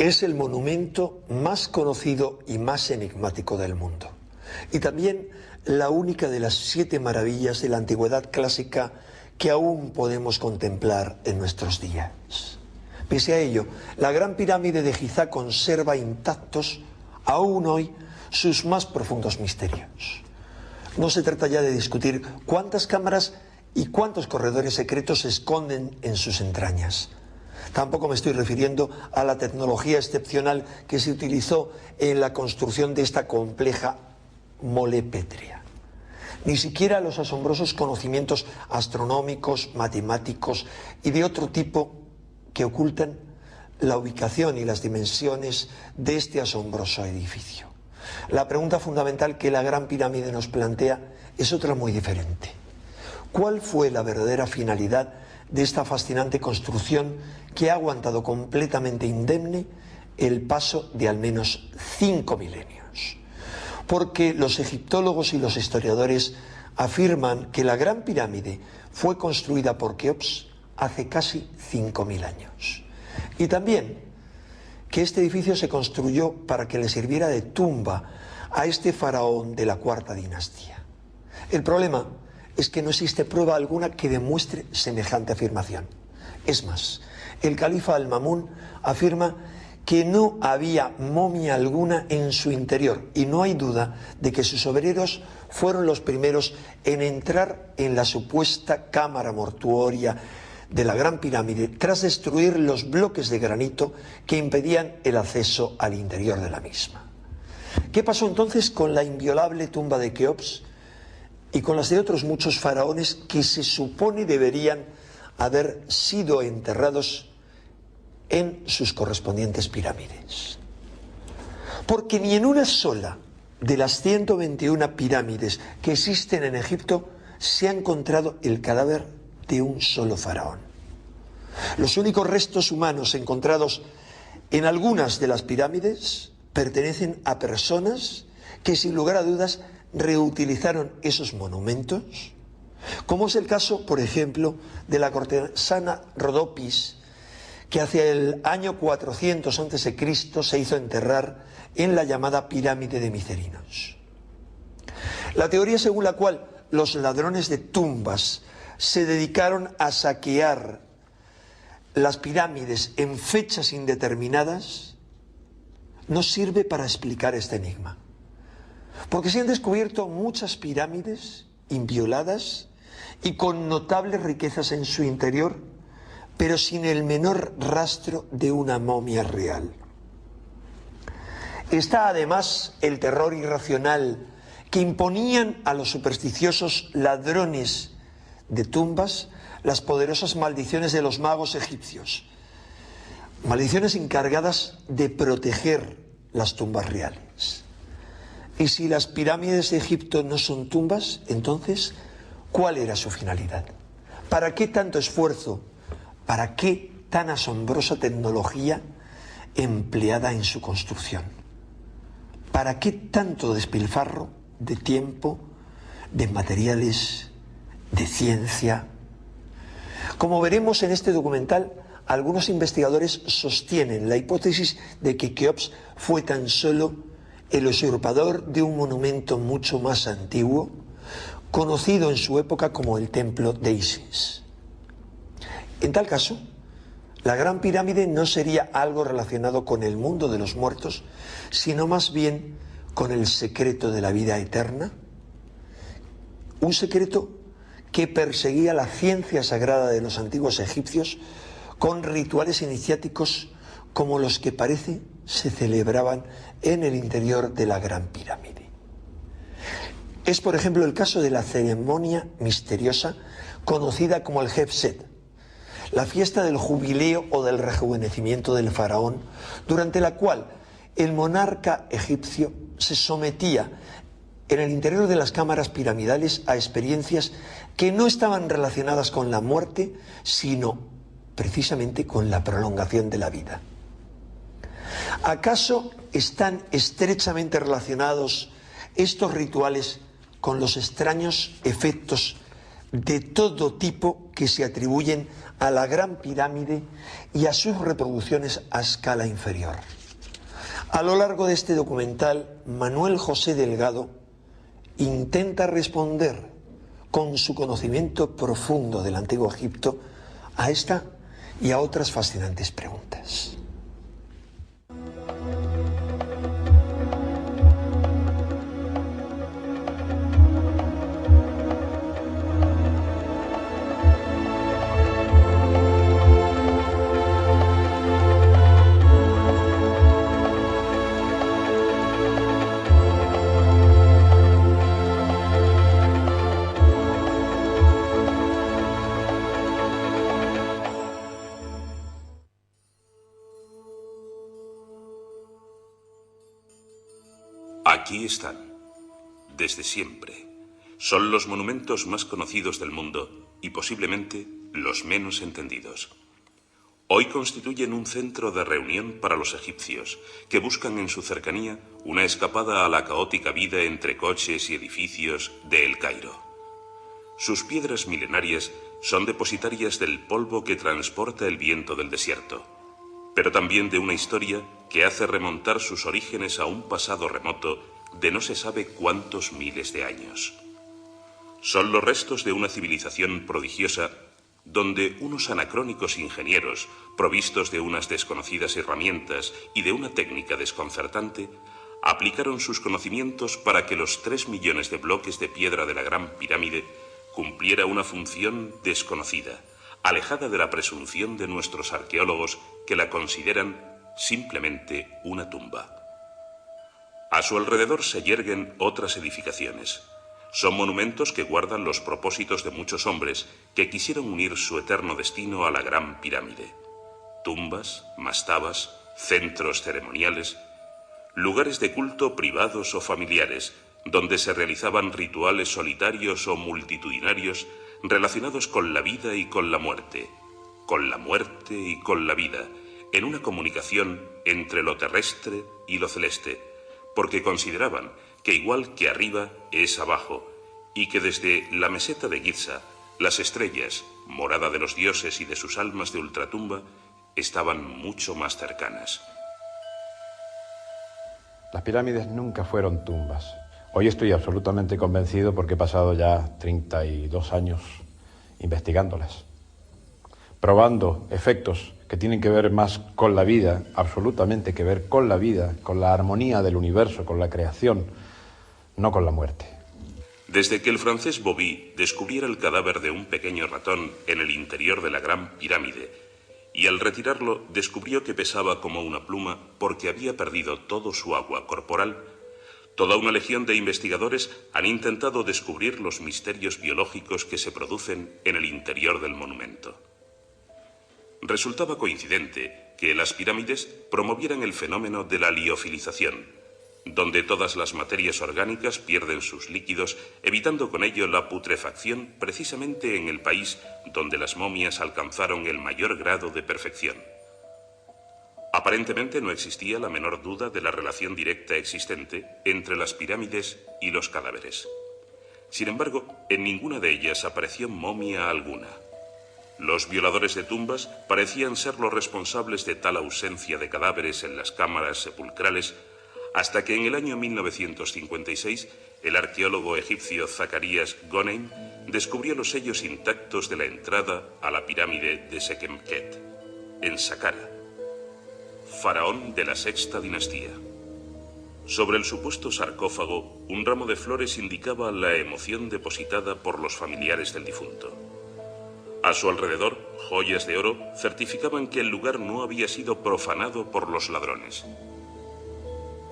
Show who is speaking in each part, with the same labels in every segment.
Speaker 1: Es el monumento más conocido y más enigmático del mundo. Y también la única de las 7 maravillas de la antigüedad clásica que aún podemos contemplar en nuestros días. Pese a ello, la Gran Pirámide de Gizá conserva intactos, aún hoy, sus más profundos misterios. No se trata ya de discutir cuántas cámaras y cuántos corredores secretos se esconden en sus entrañas. Tampoco me estoy refiriendo a la tecnología excepcional que se utilizó en la construcción de esta compleja mole pétrea. Ni siquiera a los asombrosos conocimientos astronómicos, matemáticos y de otro tipo que ocultan la ubicación y las dimensiones de este asombroso edificio. La pregunta fundamental que la Gran Pirámide nos plantea es otra muy diferente. ¿Cuál fue la verdadera finalidad de esta fascinante construcción que ha aguantado completamente indemne el paso de al menos 5 milenios? Porque los egiptólogos y los historiadores afirman que la Gran Pirámide fue construida por Keops hace casi 5.000 años. Y también que este edificio se construyó para que le sirviera de tumba a este faraón de la cuarta dinastía. El problema es que no existe prueba alguna que demuestre semejante afirmación. Es más, el califa Al-Mamún afirma que no había momia alguna en su interior y no hay duda de que sus obreros fueron los primeros en entrar en la supuesta cámara mortuoria de la Gran Pirámide tras destruir los bloques de granito que impedían el acceso al interior de la misma. ¿Qué pasó entonces con la inviolable tumba de Keops y con las de otros muchos faraones que se supone deberían haber sido enterrados en sus correspondientes pirámides? Porque ni en una sola de las 121 pirámides que existen en Egipto se ha encontrado el cadáver de un solo faraón. Los únicos restos humanos encontrados en algunas de las pirámides pertenecen a personas que, sin lugar a dudas, reutilizaron esos monumentos, como es el caso, por ejemplo, de la cortesana Rodopis, que hacia el año 400 a.C. se hizo enterrar en la llamada pirámide de Micerinos. La teoría según la cual los ladrones de tumbas se dedicaron a saquear las pirámides en fechas indeterminadas no sirve para explicar este enigma. Porque se han descubierto muchas pirámides invioladas y con notables riquezas en su interior, pero sin el menor rastro de una momia real. Está además el terror irracional que imponían a los supersticiosos ladrones de tumbas las poderosas maldiciones de los magos egipcios, maldiciones encargadas de proteger las tumbas reales. Y si las pirámides de Egipto no son tumbas, entonces, ¿cuál era su finalidad? ¿Para qué tanto esfuerzo? ¿Para qué tan asombrosa tecnología empleada en su construcción? ¿Para qué tanto despilfarro de tiempo, de materiales, de ciencia? Como veremos en este documental, algunos investigadores sostienen la hipótesis de que Keops fue tan solo el usurpador de un monumento mucho más antiguo, conocido en su época como el Templo de Isis. En tal caso, la Gran Pirámide no sería algo relacionado con el mundo de los muertos, sino más bien con el secreto de la vida eterna, un secreto que perseguía la ciencia sagrada de los antiguos egipcios con rituales iniciáticos como los que parece se celebraban en el interior de la Gran Pirámide. Es, por ejemplo, el caso de la ceremonia misteriosa conocida como el Hefset, la fiesta del jubileo o del rejuvenecimiento del faraón, durante la cual el monarca egipcio se sometía en el interior de las cámaras piramidales a experiencias que no estaban relacionadas con la muerte, sino precisamente con la prolongación de la vida. ¿Acaso están estrechamente relacionados estos rituales con los extraños efectos de todo tipo que se atribuyen a la Gran Pirámide y a sus reproducciones a escala inferior. A lo largo de este documental, Manuel José Delgado intenta responder con su conocimiento profundo del Antiguo Egipto a esta y a otras fascinantes preguntas.
Speaker 2: Aquí están, desde siempre. Son los monumentos más conocidos del mundo y posiblemente los menos entendidos. Hoy constituyen un centro de reunión para los egipcios, que buscan en su cercanía una escapada a la caótica vida entre coches y edificios de El Cairo. Sus piedras milenarias son depositarias del polvo que transporta el viento del desierto, pero también de una historia que hace remontar sus orígenes a un pasado remoto de no se sabe cuántos miles de años. Son los restos de una civilización prodigiosa donde unos anacrónicos ingenieros, provistos de unas desconocidas herramientas y de una técnica desconcertante, aplicaron sus conocimientos para que los 3 millones de bloques de piedra de la Gran Pirámide cumpliera una función desconocida, alejada de la presunción de nuestros arqueólogos que la consideran simplemente una tumba. A su alrededor se yerguen otras edificaciones. Son monumentos que guardan los propósitos de muchos hombres que quisieron unir su eterno destino a la Gran Pirámide. Tumbas, mastabas, centros ceremoniales, lugares de culto privados o familiares, donde se realizaban rituales solitarios o multitudinarios relacionados con la vida y con la muerte y con la vida, en una comunicación entre lo terrestre y lo celeste, porque consideraban que igual que arriba es abajo, y que desde la meseta de Giza, las estrellas, morada de los dioses y de sus almas de ultratumba, estaban mucho más cercanas.
Speaker 3: Las pirámides nunca fueron tumbas. Hoy estoy absolutamente convencido porque he pasado ya 32 años investigándolas, probando efectos que tienen que ver más con la vida, absolutamente que ver con la vida, con la armonía del universo, con la creación, no con la muerte.
Speaker 2: Desde que el francés Bobby descubriera el cadáver de un pequeño ratón en el interior de la Gran Pirámide, y al retirarlo descubrió que pesaba como una pluma porque había perdido todo su agua corporal, toda una legión de investigadores han intentado descubrir los misterios biológicos que se producen en el interior del monumento. Resultaba coincidente que las pirámides promovieran el fenómeno de la liofilización, donde todas las materias orgánicas pierden sus líquidos, evitando con ello la putrefacción precisamente en el país donde las momias alcanzaron el mayor grado de perfección. Aparentemente no existía la menor duda de la relación directa existente entre las pirámides y los cadáveres. Sin embargo, en ninguna de ellas apareció momia alguna. Los violadores de tumbas parecían ser los responsables de tal ausencia de cadáveres en las cámaras sepulcrales, hasta que en el año 1956 el arqueólogo egipcio Zacarías Goneim descubrió los sellos intactos de la entrada a la pirámide de Sekhemkhet, en Saqqara, faraón de la sexta dinastía. Sobre el supuesto sarcófago, un ramo de flores indicaba la emoción depositada por los familiares del difunto. A su alrededor, joyas de oro certificaban que el lugar no había sido profanado por los ladrones.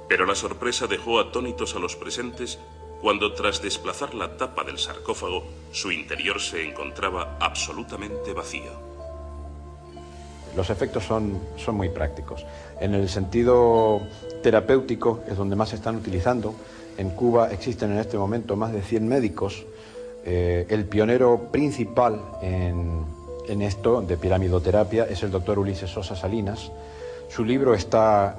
Speaker 2: Pero la sorpresa dejó atónitos a los presentes cuando, tras desplazar la tapa del sarcófago, su interior se encontraba absolutamente vacío.
Speaker 3: Los efectos son muy prácticos. En el sentido terapéutico es donde más se están utilizando. En Cuba existen en este momento más de 100 médicos. El pionero principal en esto de piramidoterapia es el doctor Ulises Sosa Salinas. Su libro está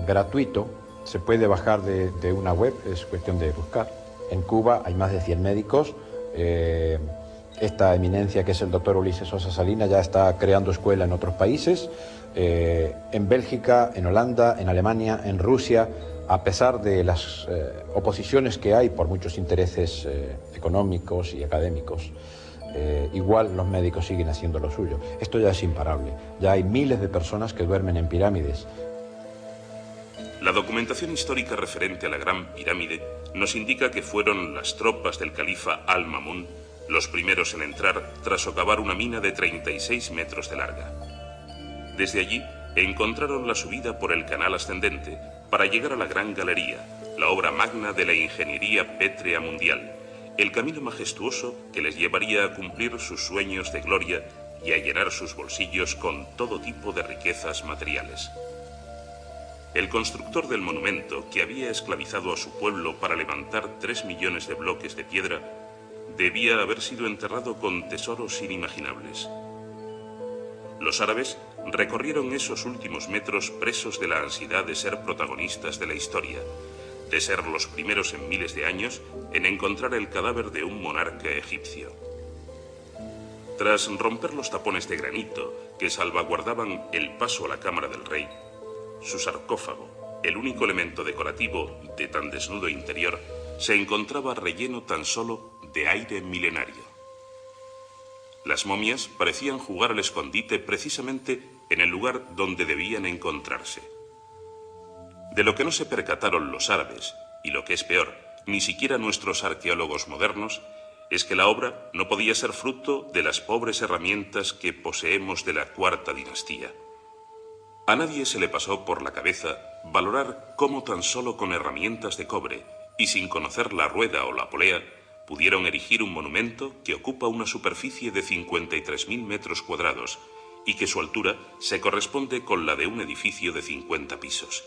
Speaker 3: gratuito, se puede bajar de una web, es cuestión de buscar. En Cuba hay más de 100 médicos, Esta eminencia, que es el doctor Ulises Sosa Salinas, ya está creando escuela en otros países, en Bélgica, en Holanda, en Alemania, en Rusia, a pesar de las oposiciones que hay por muchos intereses económicos y académicos. Igual los médicos siguen haciendo lo suyo. Esto ya es imparable. Ya hay miles de personas que duermen en pirámides.
Speaker 2: La documentación histórica referente a la Gran Pirámide nos indica que fueron las tropas del califa Al-Mamun los primeros en entrar tras socavar una mina de 36 metros de larga. Desde allí encontraron la subida por el canal ascendente para llegar a la Gran Galería, la obra magna de la ingeniería pétrea mundial, el camino majestuoso que les llevaría a cumplir sus sueños de gloria y a llenar sus bolsillos con todo tipo de riquezas materiales. El constructor del monumento, que había esclavizado a su pueblo para levantar 3 millones de bloques de piedra, debía haber sido enterrado con tesoros inimaginables. Los árabes recorrieron esos últimos metros presos de la ansiedad de ser protagonistas de la historia, de ser los primeros en miles de años en encontrar el cadáver de un monarca egipcio. Tras romper los tapones de granito que salvaguardaban el paso a la cámara del rey, su sarcófago, el único elemento decorativo de tan desnudo interior, se encontraba relleno tan solo de aire milenario. Las momias parecían jugar al escondite precisamente en el lugar donde debían encontrarse. De lo que no se percataron los árabes, y lo que es peor, ni siquiera nuestros arqueólogos modernos, es que la obra no podía ser fruto de las pobres herramientas que poseemos de la cuarta dinastía. A nadie se le pasó por la cabeza valorar cómo tan solo con herramientas de cobre y sin conocer la rueda o la polea pudieron erigir un monumento que ocupa una superficie de 53.000 metros cuadrados y que su altura se corresponde con la de un edificio de 50 pisos.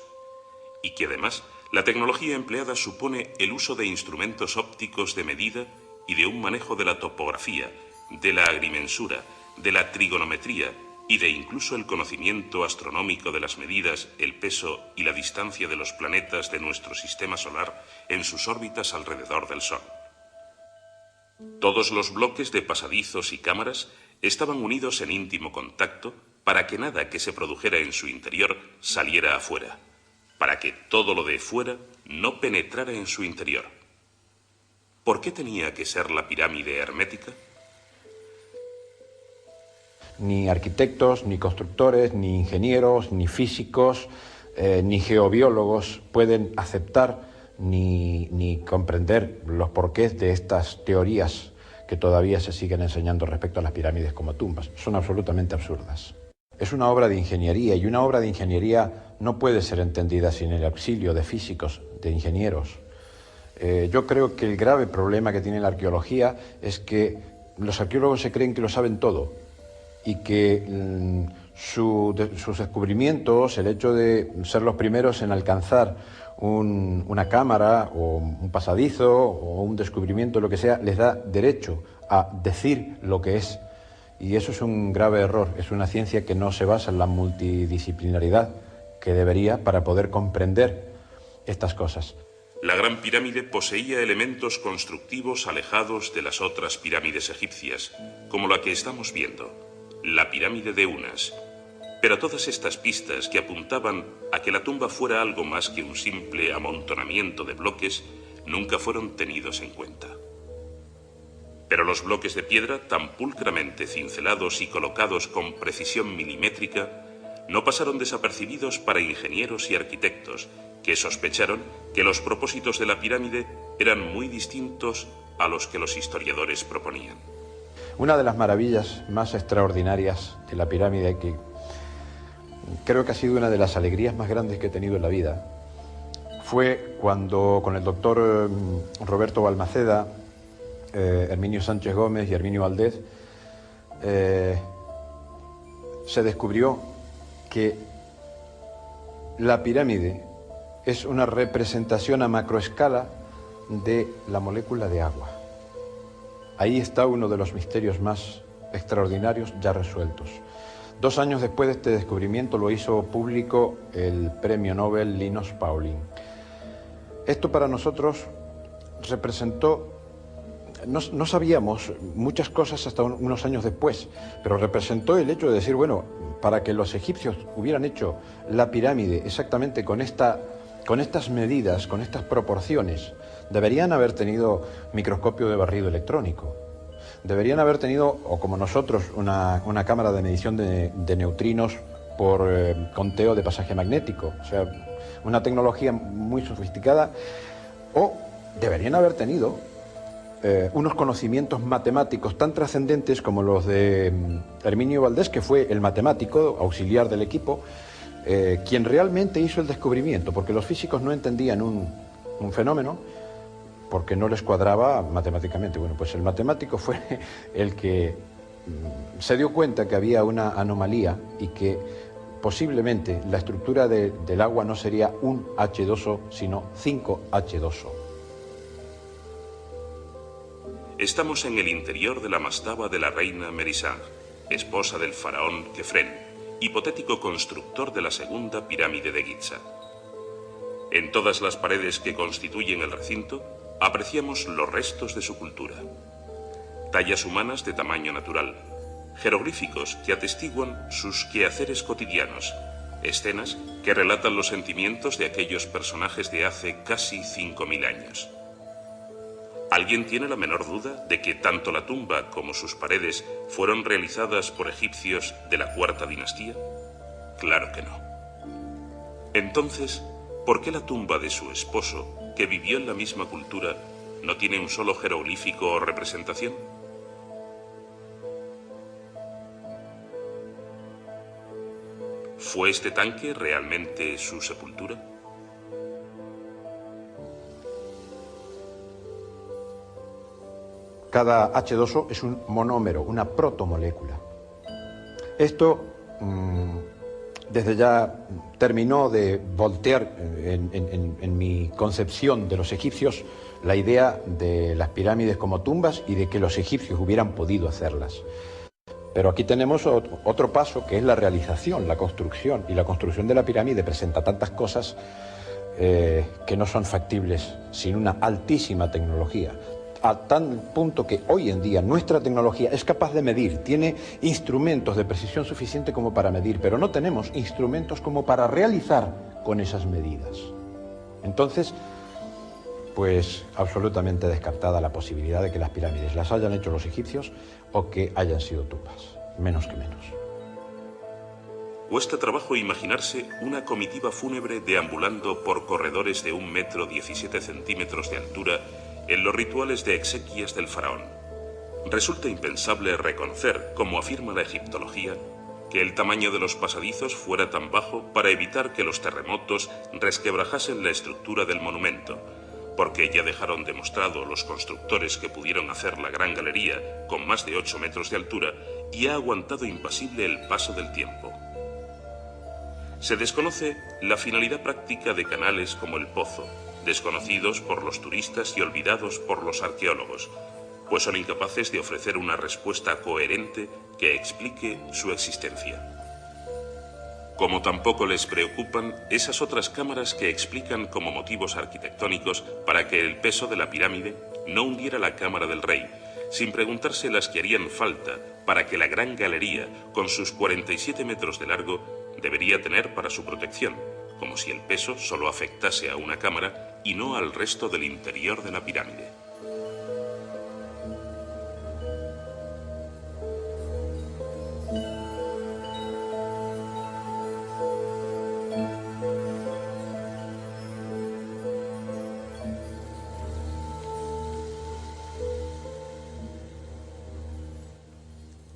Speaker 2: Y que además la tecnología empleada supone el uso de instrumentos ópticos de medida y de un manejo de la topografía, de la agrimensura, de la trigonometría y de incluso el conocimiento astronómico de las medidas, el peso y la distancia de los planetas de nuestro sistema solar en sus órbitas alrededor del Sol. Todos los bloques de pasadizos y cámaras estaban unidos en íntimo contacto para que nada que se produjera en su interior saliera afuera, para que todo lo de fuera no penetrara en su interior. ¿Por qué tenía que ser la pirámide hermética?
Speaker 3: Ni arquitectos, ni constructores, ni ingenieros, ni físicos, ni geobiólogos pueden aceptar ni comprender los porqués de estas teorías que todavía se siguen enseñando respecto a las pirámides como tumbas. Son absolutamente absurdas. Es una obra de ingeniería, y una obra de ingeniería no puede ser entendida sin el auxilio de físicos, de ingenieros. Yo creo que el grave problema que tiene la arqueología es que los arqueólogos se creen que lo saben todo y que sus descubrimientos, el hecho de ser los primeros en alcanzar una cámara o un pasadizo o un descubrimiento, lo que sea, les da derecho a decir lo que es. Y eso es un grave error. Es una ciencia que no se basa en la multidisciplinaridad que debería para poder comprender estas cosas.
Speaker 2: La Gran Pirámide poseía elementos constructivos alejados de las otras pirámides egipcias, como la que estamos viendo, la pirámide de Unas. Pero todas estas pistas que apuntaban a que la tumba fuera algo más que un simple amontonamiento de bloques nunca fueron tenidos en cuenta. Pero los bloques de piedra, tan pulcramente cincelados y colocados con precisión milimétrica, no pasaron desapercibidos para ingenieros y arquitectos, que sospecharon que los propósitos de la pirámide eran muy distintos a los que los historiadores proponían.
Speaker 3: Una de las maravillas más extraordinarias de la pirámide, que creo que ha sido una de las alegrías más grandes que he tenido en la vida, fue cuando con el doctor Roberto Balmaceda, Herminio Sánchez Gómez y Herminio Valdés se descubrió que la pirámide es una representación a macroescala de la molécula de agua. Ahí está uno de los misterios más extraordinarios ya resueltos. 2 años después de este descubrimiento lo hizo público el premio Nobel Linus Pauling. Esto para nosotros representó no sabíamos muchas cosas hasta unos años después, pero representó el hecho de decir, bueno, para que los egipcios hubieran hecho la pirámide exactamente con estas medidas, con estas proporciones, deberían haber tenido microscopio de barrido electrónico, deberían haber tenido, o como nosotros, una cámara de medición de neutrinos por conteo de pasaje magnético, o sea, una tecnología muy sofisticada, o deberían haber tenido unos conocimientos matemáticos tan trascendentes como los de Herminio Valdés, que fue el matemático auxiliar del equipo, quien realmente hizo el descubrimiento, porque los físicos no entendían un fenómeno porque no les cuadraba matemáticamente. Bueno, pues el matemático fue el que se dio cuenta que había una anomalía y que posiblemente la estructura del agua no sería un H2O, sino 5H2O.
Speaker 2: Estamos en el interior de la mastaba de la reina Merisang, esposa del faraón Kefren, hipotético constructor de la segunda pirámide de Giza. En todas las paredes que constituyen el recinto, apreciamos los restos de su cultura. Tallas humanas de tamaño natural, jeroglíficos que atestiguan sus quehaceres cotidianos, escenas que relatan los sentimientos de aquellos personajes de hace casi 5.000 años. ¿Alguien tiene la menor duda de que tanto la tumba como sus paredes fueron realizadas por egipcios de la cuarta dinastía? Claro que no. Entonces, ¿por qué la tumba de su esposo, que vivió en la misma cultura, no tiene un solo jeroglífico o representación? ¿Fue este tanque realmente su sepultura?
Speaker 3: Cada H2O es un monómero, una protomolécula. Esto desde ya terminó de voltear en mi concepción de los egipcios la idea de las pirámides como tumbas y de que los egipcios hubieran podido hacerlas. Pero aquí tenemos otro paso, que es la realización, la construcción. Y la construcción de la pirámide presenta tantas cosas que no son factibles sin una altísima tecnología. A tal punto que hoy en día nuestra tecnología es capaz de medir, tiene instrumentos de precisión suficiente como para medir, pero no tenemos instrumentos como para realizar con esas medidas. Entonces, pues absolutamente descartada la posibilidad de que las pirámides las hayan hecho los egipcios o que hayan sido tumbas, menos que menos.
Speaker 2: Cuesta trabajo imaginarse una comitiva fúnebre deambulando por corredores de 1,17 m de altura en los rituales de exequias del faraón. Resulta impensable reconocer, como afirma la egiptología, que el tamaño de los pasadizos fuera tan bajo para evitar que los terremotos resquebrajasen la estructura del monumento, porque ya dejaron demostrado los constructores que pudieron hacer la gran galería con más de 8 metros de altura y ha aguantado impasible el paso del tiempo. Se desconoce la finalidad práctica de canales como el Pozo, desconocidos por los turistas y olvidados por los arqueólogos, pues son incapaces de ofrecer una respuesta coherente que explique su existencia. Como tampoco les preocupan esas otras cámaras que explican como motivos arquitectónicos para que el peso de la pirámide no hundiera la cámara del rey, sin preguntarse las que harían falta para que la gran galería, con sus 47 metros de largo, debería tener para su protección, como si el peso solo afectase a una cámara y no al resto del interior de la pirámide.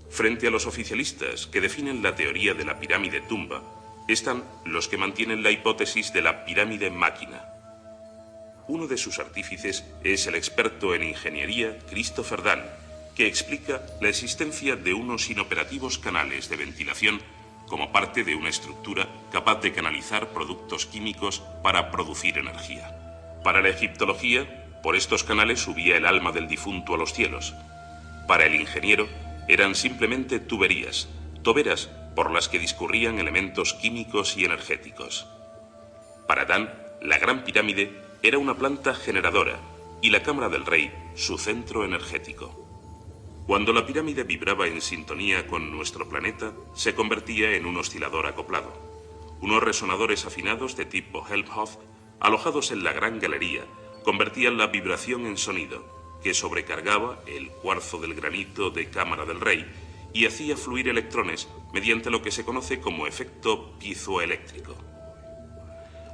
Speaker 2: Frente a los oficialistas que definen la teoría de la pirámide tumba, están los que mantienen la hipótesis de la pirámide máquina. Uno de sus artífices es el experto en ingeniería Christopher Dunn, que explica la existencia de unos inoperativos canales de ventilación como parte de una estructura capaz de canalizar productos químicos para producir energía. Para la egiptología, por estos canales subía el alma del difunto a los cielos. Para el ingeniero, eran simplemente tuberías, toberas por las que discurrían elementos químicos y energéticos. Para Dan, la Gran Pirámide era una planta generadora, y la cámara del rey su centro energético. Cuando la pirámide vibraba en sintonía con nuestro planeta, se convertía en un oscilador acoplado. Unos resonadores afinados de tipo Helmholtz, alojados en la gran galería, convertían la vibración en sonido, que sobrecargaba el cuarzo del granito de cámara del rey y hacía fluir electrones mediante lo que se conoce como efecto piezoeléctrico.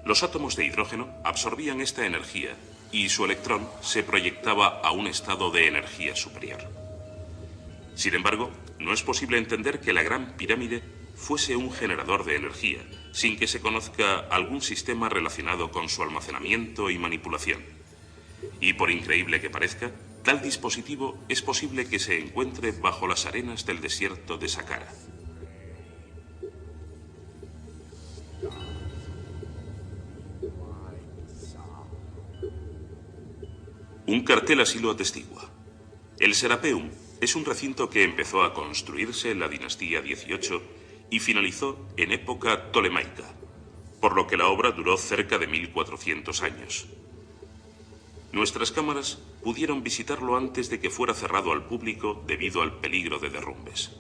Speaker 2: Los átomos de hidrógeno absorbían esta energía y su electrón se proyectaba a un estado de energía superior. Sin embargo, no es posible entender que la Gran Pirámide fuese un generador de energía, sin que se conozca algún sistema relacionado con su almacenamiento y manipulación. Y por increíble que parezca, tal dispositivo es posible que se encuentre bajo las arenas del desierto de Saqqara. Un cartel así lo atestigua. El Serapeum es un recinto que empezó a construirse en la dinastía XVIII y finalizó en época tolemaica, por lo que la obra duró cerca de 1400 años. Nuestras cámaras pudieron visitarlo antes de que fuera cerrado al público debido al peligro de derrumbes.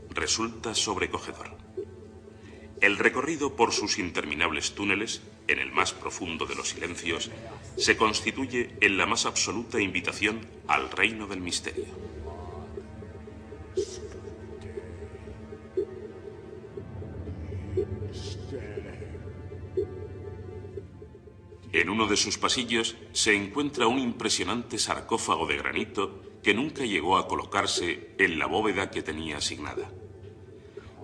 Speaker 2: Resulta sobrecogedor. El recorrido por sus interminables túneles, en el más profundo de los silencios, se constituye en la más absoluta invitación al reino del misterio. En uno de sus pasillos se encuentra un impresionante sarcófago de granito que nunca llegó a colocarse en la bóveda que tenía asignada.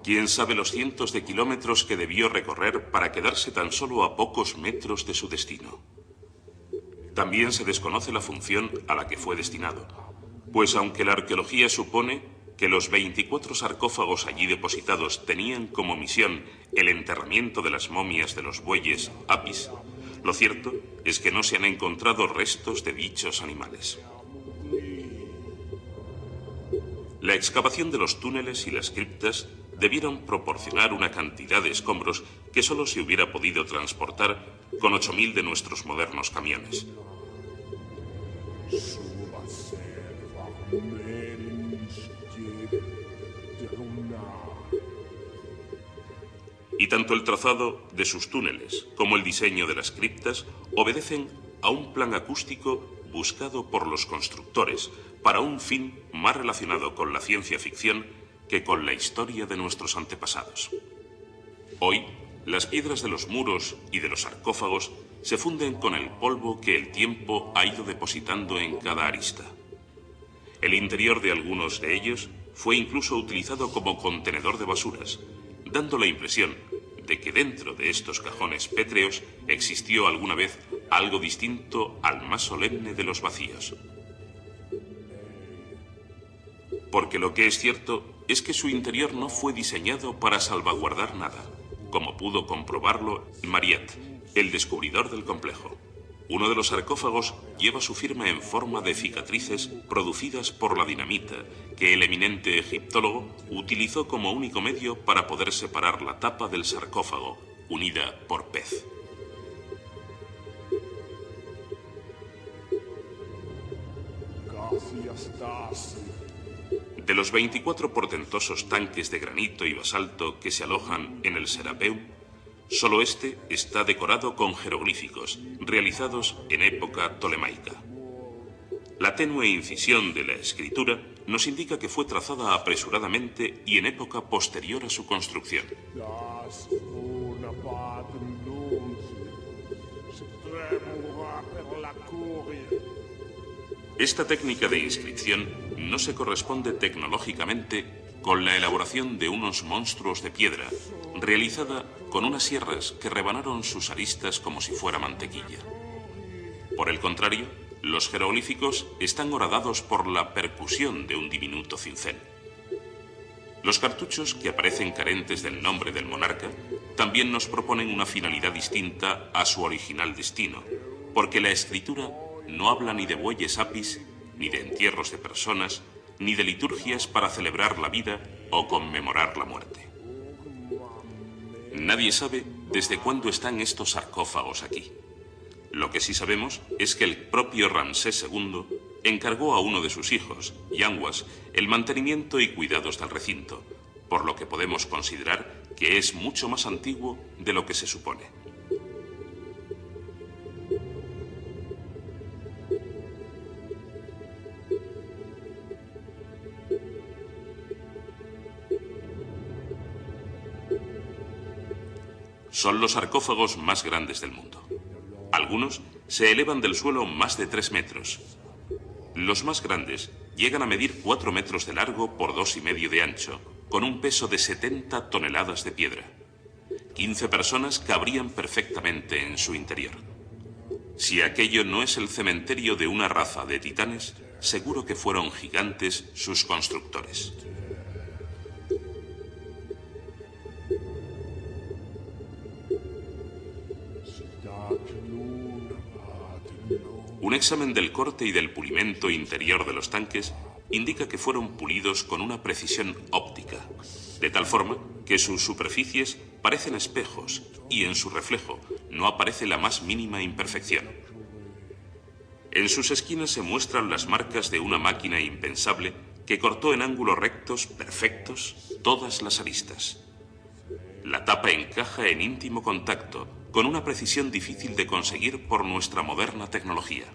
Speaker 2: Quién sabe los cientos de kilómetros que debió recorrer para quedarse tan solo a pocos metros de su destino. También se desconoce la función a la que fue destinado, pues aunque la arqueología supone que los 24 sarcófagos allí depositados tenían como misión el enterramiento de las momias de los bueyes Apis, lo cierto es que no se han encontrado restos de dichos animales. La excavación de los túneles y las criptas debieron proporcionar una cantidad de escombros que solo se hubiera podido transportar con 8000 de nuestros modernos camiones. Y tanto el trazado de sus túneles como el diseño de las criptas obedecen a un plan acústico buscado por los constructores para un fin más relacionado con la ciencia ficción que con la historia de nuestros antepasados. Hoy, las piedras de los muros y de los sarcófagos se funden con el polvo que el tiempo ha ido depositando en cada arista. El interior de algunos de ellos fue incluso utilizado como contenedor de basuras, dando la impresión de que dentro de estos cajones pétreos existió alguna vez algo distinto al más solemne de los vacíos. Porque lo que es cierto es que su interior no fue diseñado para salvaguardar nada, como pudo comprobarlo Mariette, el descubridor del complejo. Uno de los sarcófagos lleva su firma en forma de cicatrices producidas por la dinamita que el eminente egiptólogo utilizó como único medio para poder separar la tapa del sarcófago, unida por pez. De los 24 portentosos tanques de granito y basalto que se alojan en el Serapeum, solo este está decorado con jeroglíficos, realizados en época tolemaica. La tenue incisión de la escritura nos indica que fue trazada apresuradamente y en época posterior a su construcción. Esta técnica de inscripción no se corresponde tecnológicamente con la elaboración de unos monstruos de piedra, realizada con unas sierras que rebanaron sus aristas como si fuera mantequilla. Por el contrario, los jeroglíficos están horadados por la percusión de un diminuto cincel. Los cartuchos, que aparecen carentes del nombre del monarca, también nos proponen una finalidad distinta a su original destino, porque la escritura no habla ni de bueyes Apis, ni de entierros de personas, ni de liturgias para celebrar la vida o conmemorar la muerte. Nadie sabe desde cuándo están estos sarcófagos aquí. Lo que sí sabemos es que el propio Ramsés II encargó a uno de sus hijos, Yanguas, el mantenimiento y cuidados del recinto, por lo que podemos considerar que es mucho más antiguo de lo que se supone. Son los sarcófagos más grandes del mundo. Algunos se elevan del suelo más de 3 metros. Los más grandes llegan a medir 4 metros de largo por 2,5 de ancho, con un peso de 70 toneladas de piedra. 15 personas cabrían perfectamente en su interior. Si aquello no es el cementerio de una raza de titanes, seguro que fueron gigantes sus constructores. Un examen del corte y del pulimento interior de los tanques indica que fueron pulidos con una precisión óptica, de tal forma que sus superficies parecen espejos y en su reflejo no aparece la más mínima imperfección. En sus esquinas se muestran las marcas de una máquina impensable que cortó en ángulos rectos perfectos todas las aristas. La tapa encaja en íntimo contacto, con una precisión difícil de conseguir por nuestra moderna tecnología.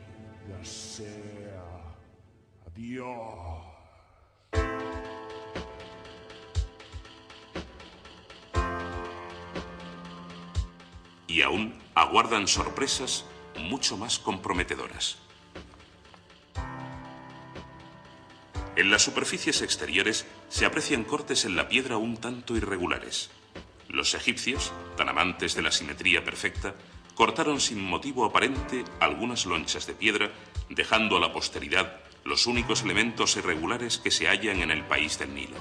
Speaker 2: Y aún aguardan sorpresas mucho más comprometedoras. En las superficies exteriores se aprecian cortes en la piedra un tanto irregulares. Los egipcios, tan amantes de la simetría perfecta, cortaron sin motivo aparente algunas lonchas de piedra, dejando a la posteridad los únicos elementos irregulares que se hallan en el país del Nilo.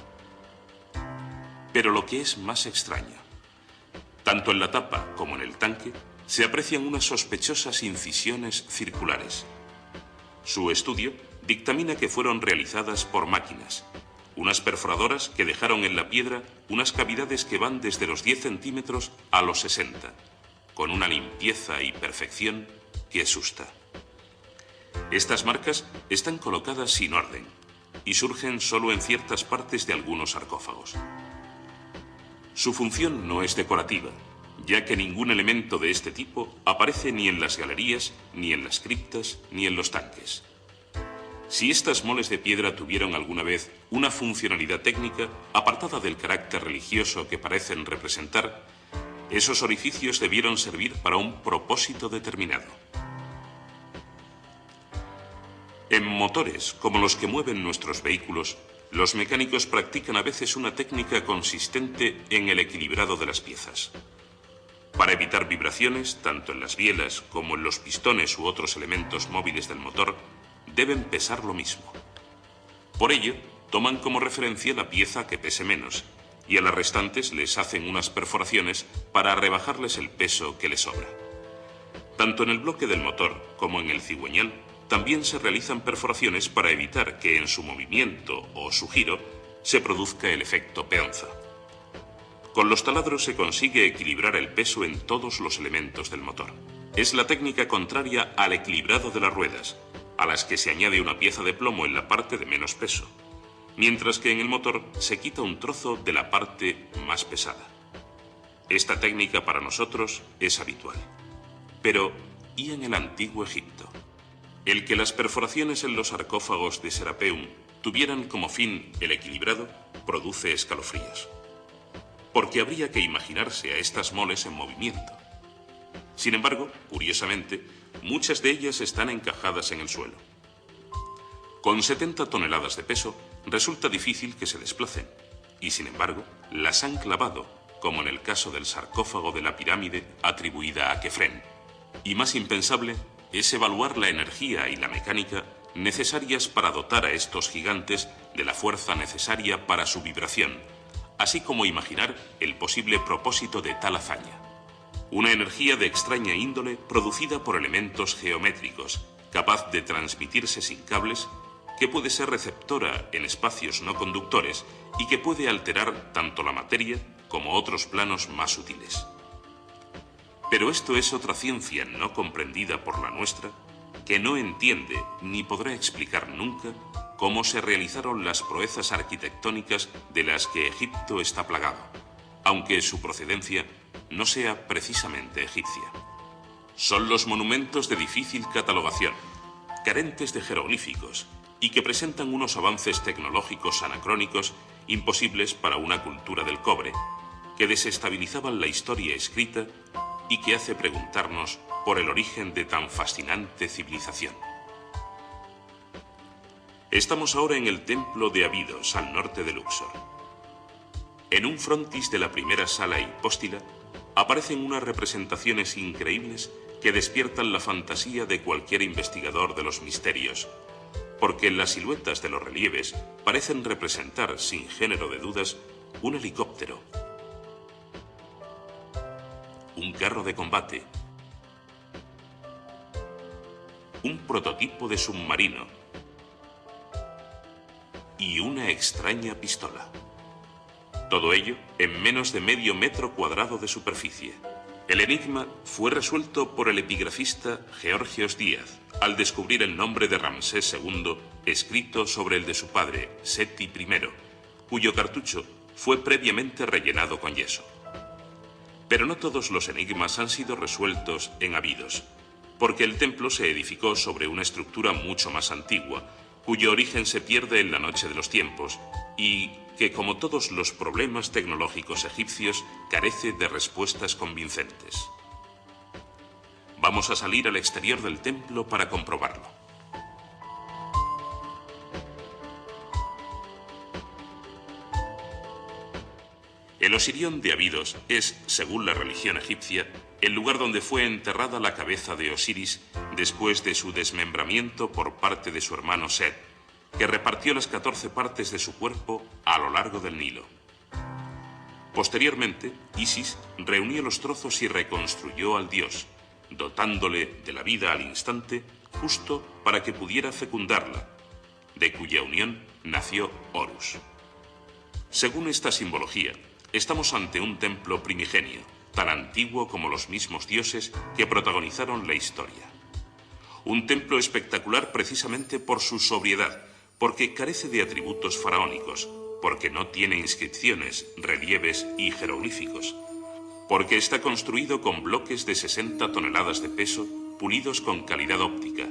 Speaker 2: Pero lo que es más extraño, tanto en la tapa como en el tanque, se aprecian unas sospechosas incisiones circulares. Su estudio dictamina que fueron realizadas por máquinas, unas perforadoras que dejaron en la piedra unas cavidades que van desde los 10 centímetros a los 60, con una limpieza y perfección que asusta. Estas marcas están colocadas sin orden y surgen solo en ciertas partes de algunos sarcófagos. Su función no es decorativa, ya que ningún elemento de este tipo aparece ni en las galerías, ni en las criptas, ni en los tanques. Si estas moles de piedra tuvieron alguna vez una funcionalidad técnica apartada del carácter religioso que parecen representar, esos orificios debieron servir para un propósito determinado. En motores como los que mueven nuestros vehículos, los mecánicos practican a veces una técnica consistente en el equilibrado de las piezas. Para evitar vibraciones, tanto en las bielas como en los pistones u otros elementos móviles del motor, deben pesar lo mismo. Por ello, toman como referencia la pieza que pese menos, y a las restantes les hacen unas perforaciones para rebajarles el peso que les sobra. Tanto en el bloque del motor como en el cigüeñal, también se realizan perforaciones para evitar que en su movimiento o su giro se produzca el efecto peonza. Con los taladros se consigue equilibrar el peso en todos los elementos del motor. Es la técnica contraria al equilibrado de las ruedas, a las que se añade una pieza de plomo en la parte de menos peso, mientras que en el motor se quita un trozo de la parte más pesada. Esta técnica para nosotros es habitual. Pero, ¿y en el antiguo Egipto? El que las perforaciones en los sarcófagos de Serapeum tuvieran como fin el equilibrado produce escalofríos, porque habría que imaginarse a estas moles en movimiento. Sin embargo, curiosamente, muchas de ellas están encajadas en el suelo. Con 70 toneladas de peso, resulta difícil que se desplacen, y sin embargo, las han clavado, como en el caso del sarcófago de la pirámide atribuida a Kefren. Y más impensable es evaluar la energía y la mecánica necesarias para dotar a estos gigantes de la fuerza necesaria para su vibración, así como imaginar el posible propósito de tal hazaña. Una energía de extraña índole producida por elementos geométricos, capaz de transmitirse sin cables, que puede ser receptora en espacios no conductores y que puede alterar tanto la materia como otros planos más sutiles. Pero esto es otra ciencia no comprendida por la nuestra, que no entiende ni podrá explicar nunca cómo se realizaron las proezas arquitectónicas de las que Egipto está plagado, aunque su procedencia no sea precisamente egipcia. Son los monumentos de difícil catalogación, carentes de jeroglíficos y que presentan unos avances tecnológicos anacrónicos imposibles para una cultura del cobre, que desestabilizaban la historia escrita y que hace preguntarnos por el origen de tan fascinante civilización. Estamos ahora en el templo de Abidos, al norte de Luxor. En un frontis de la primera sala hipóstila aparecen unas representaciones increíbles que despiertan la fantasía de cualquier investigador de los misterios, porque las siluetas de los relieves parecen representar, sin género de dudas, un helicóptero, un carro de combate, un prototipo de submarino y una extraña pistola. Todo ello en menos de medio metro cuadrado de superficie. El enigma fue resuelto por el epigrafista Georgios Díaz al descubrir el nombre de Ramsés II escrito sobre el de su padre, Seti I, cuyo cartucho fue previamente rellenado con yeso. Pero no todos los enigmas han sido resueltos en Abidos, porque el templo se edificó sobre una estructura mucho más antigua, cuyo origen se pierde en la noche de los tiempos y que, como todos los problemas tecnológicos egipcios, carece de respuestas convincentes. Vamos a salir al exterior del templo para comprobarlo. El Osirión de Abidos es, según la religión egipcia, el lugar donde fue enterrada la cabeza de Osiris después de su desmembramiento por parte de su hermano Set, que repartió las 14 partes de su cuerpo a lo largo del Nilo. Posteriormente, Isis reunió los trozos y reconstruyó al dios, dotándole de la vida al instante, justo para que pudiera fecundarla, de cuya unión nació Horus. Según esta simbología, estamos ante un templo primigenio, tan antiguo como los mismos dioses que protagonizaron la historia. Un templo espectacular precisamente por su sobriedad, porque carece de atributos faraónicos, porque no tiene inscripciones, relieves y jeroglíficos, porque está construido con bloques de 60 toneladas de peso, pulidos con calidad óptica,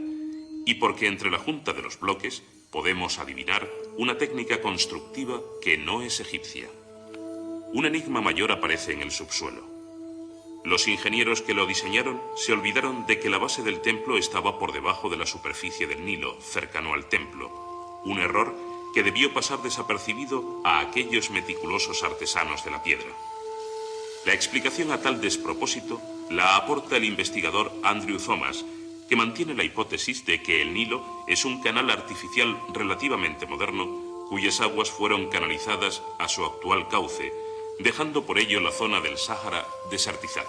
Speaker 2: y porque entre la junta de los bloques podemos adivinar una técnica constructiva que no es egipcia. Un enigma mayor aparece en el subsuelo. Los ingenieros que lo diseñaron se olvidaron de que la base del templo estaba por debajo de la superficie del Nilo, cercano al templo, un error que debió pasar desapercibido a aquellos meticulosos artesanos de la piedra. La explicación a tal despropósito la aporta el investigador Andrew Thomas, que mantiene la hipótesis de que el Nilo es un canal artificial relativamente moderno, cuyas aguas fueron canalizadas a su actual cauce, dejando por ello la zona del Sáhara desertizada.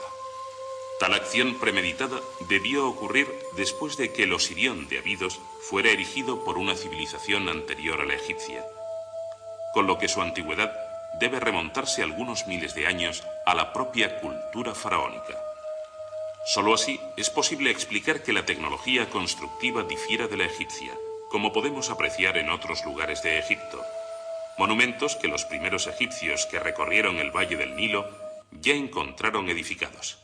Speaker 2: Tal acción premeditada debió ocurrir después de que el Osirión de Abidos fuera erigido por una civilización anterior a la egipcia, con lo que su antigüedad debe remontarse algunos miles de años a la propia cultura faraónica. Solo así es posible explicar que la tecnología constructiva difiera de la egipcia, como podemos apreciar en otros lugares de Egipto. Monumentos que los primeros egipcios que recorrieron el valle del Nilo ya encontraron edificados.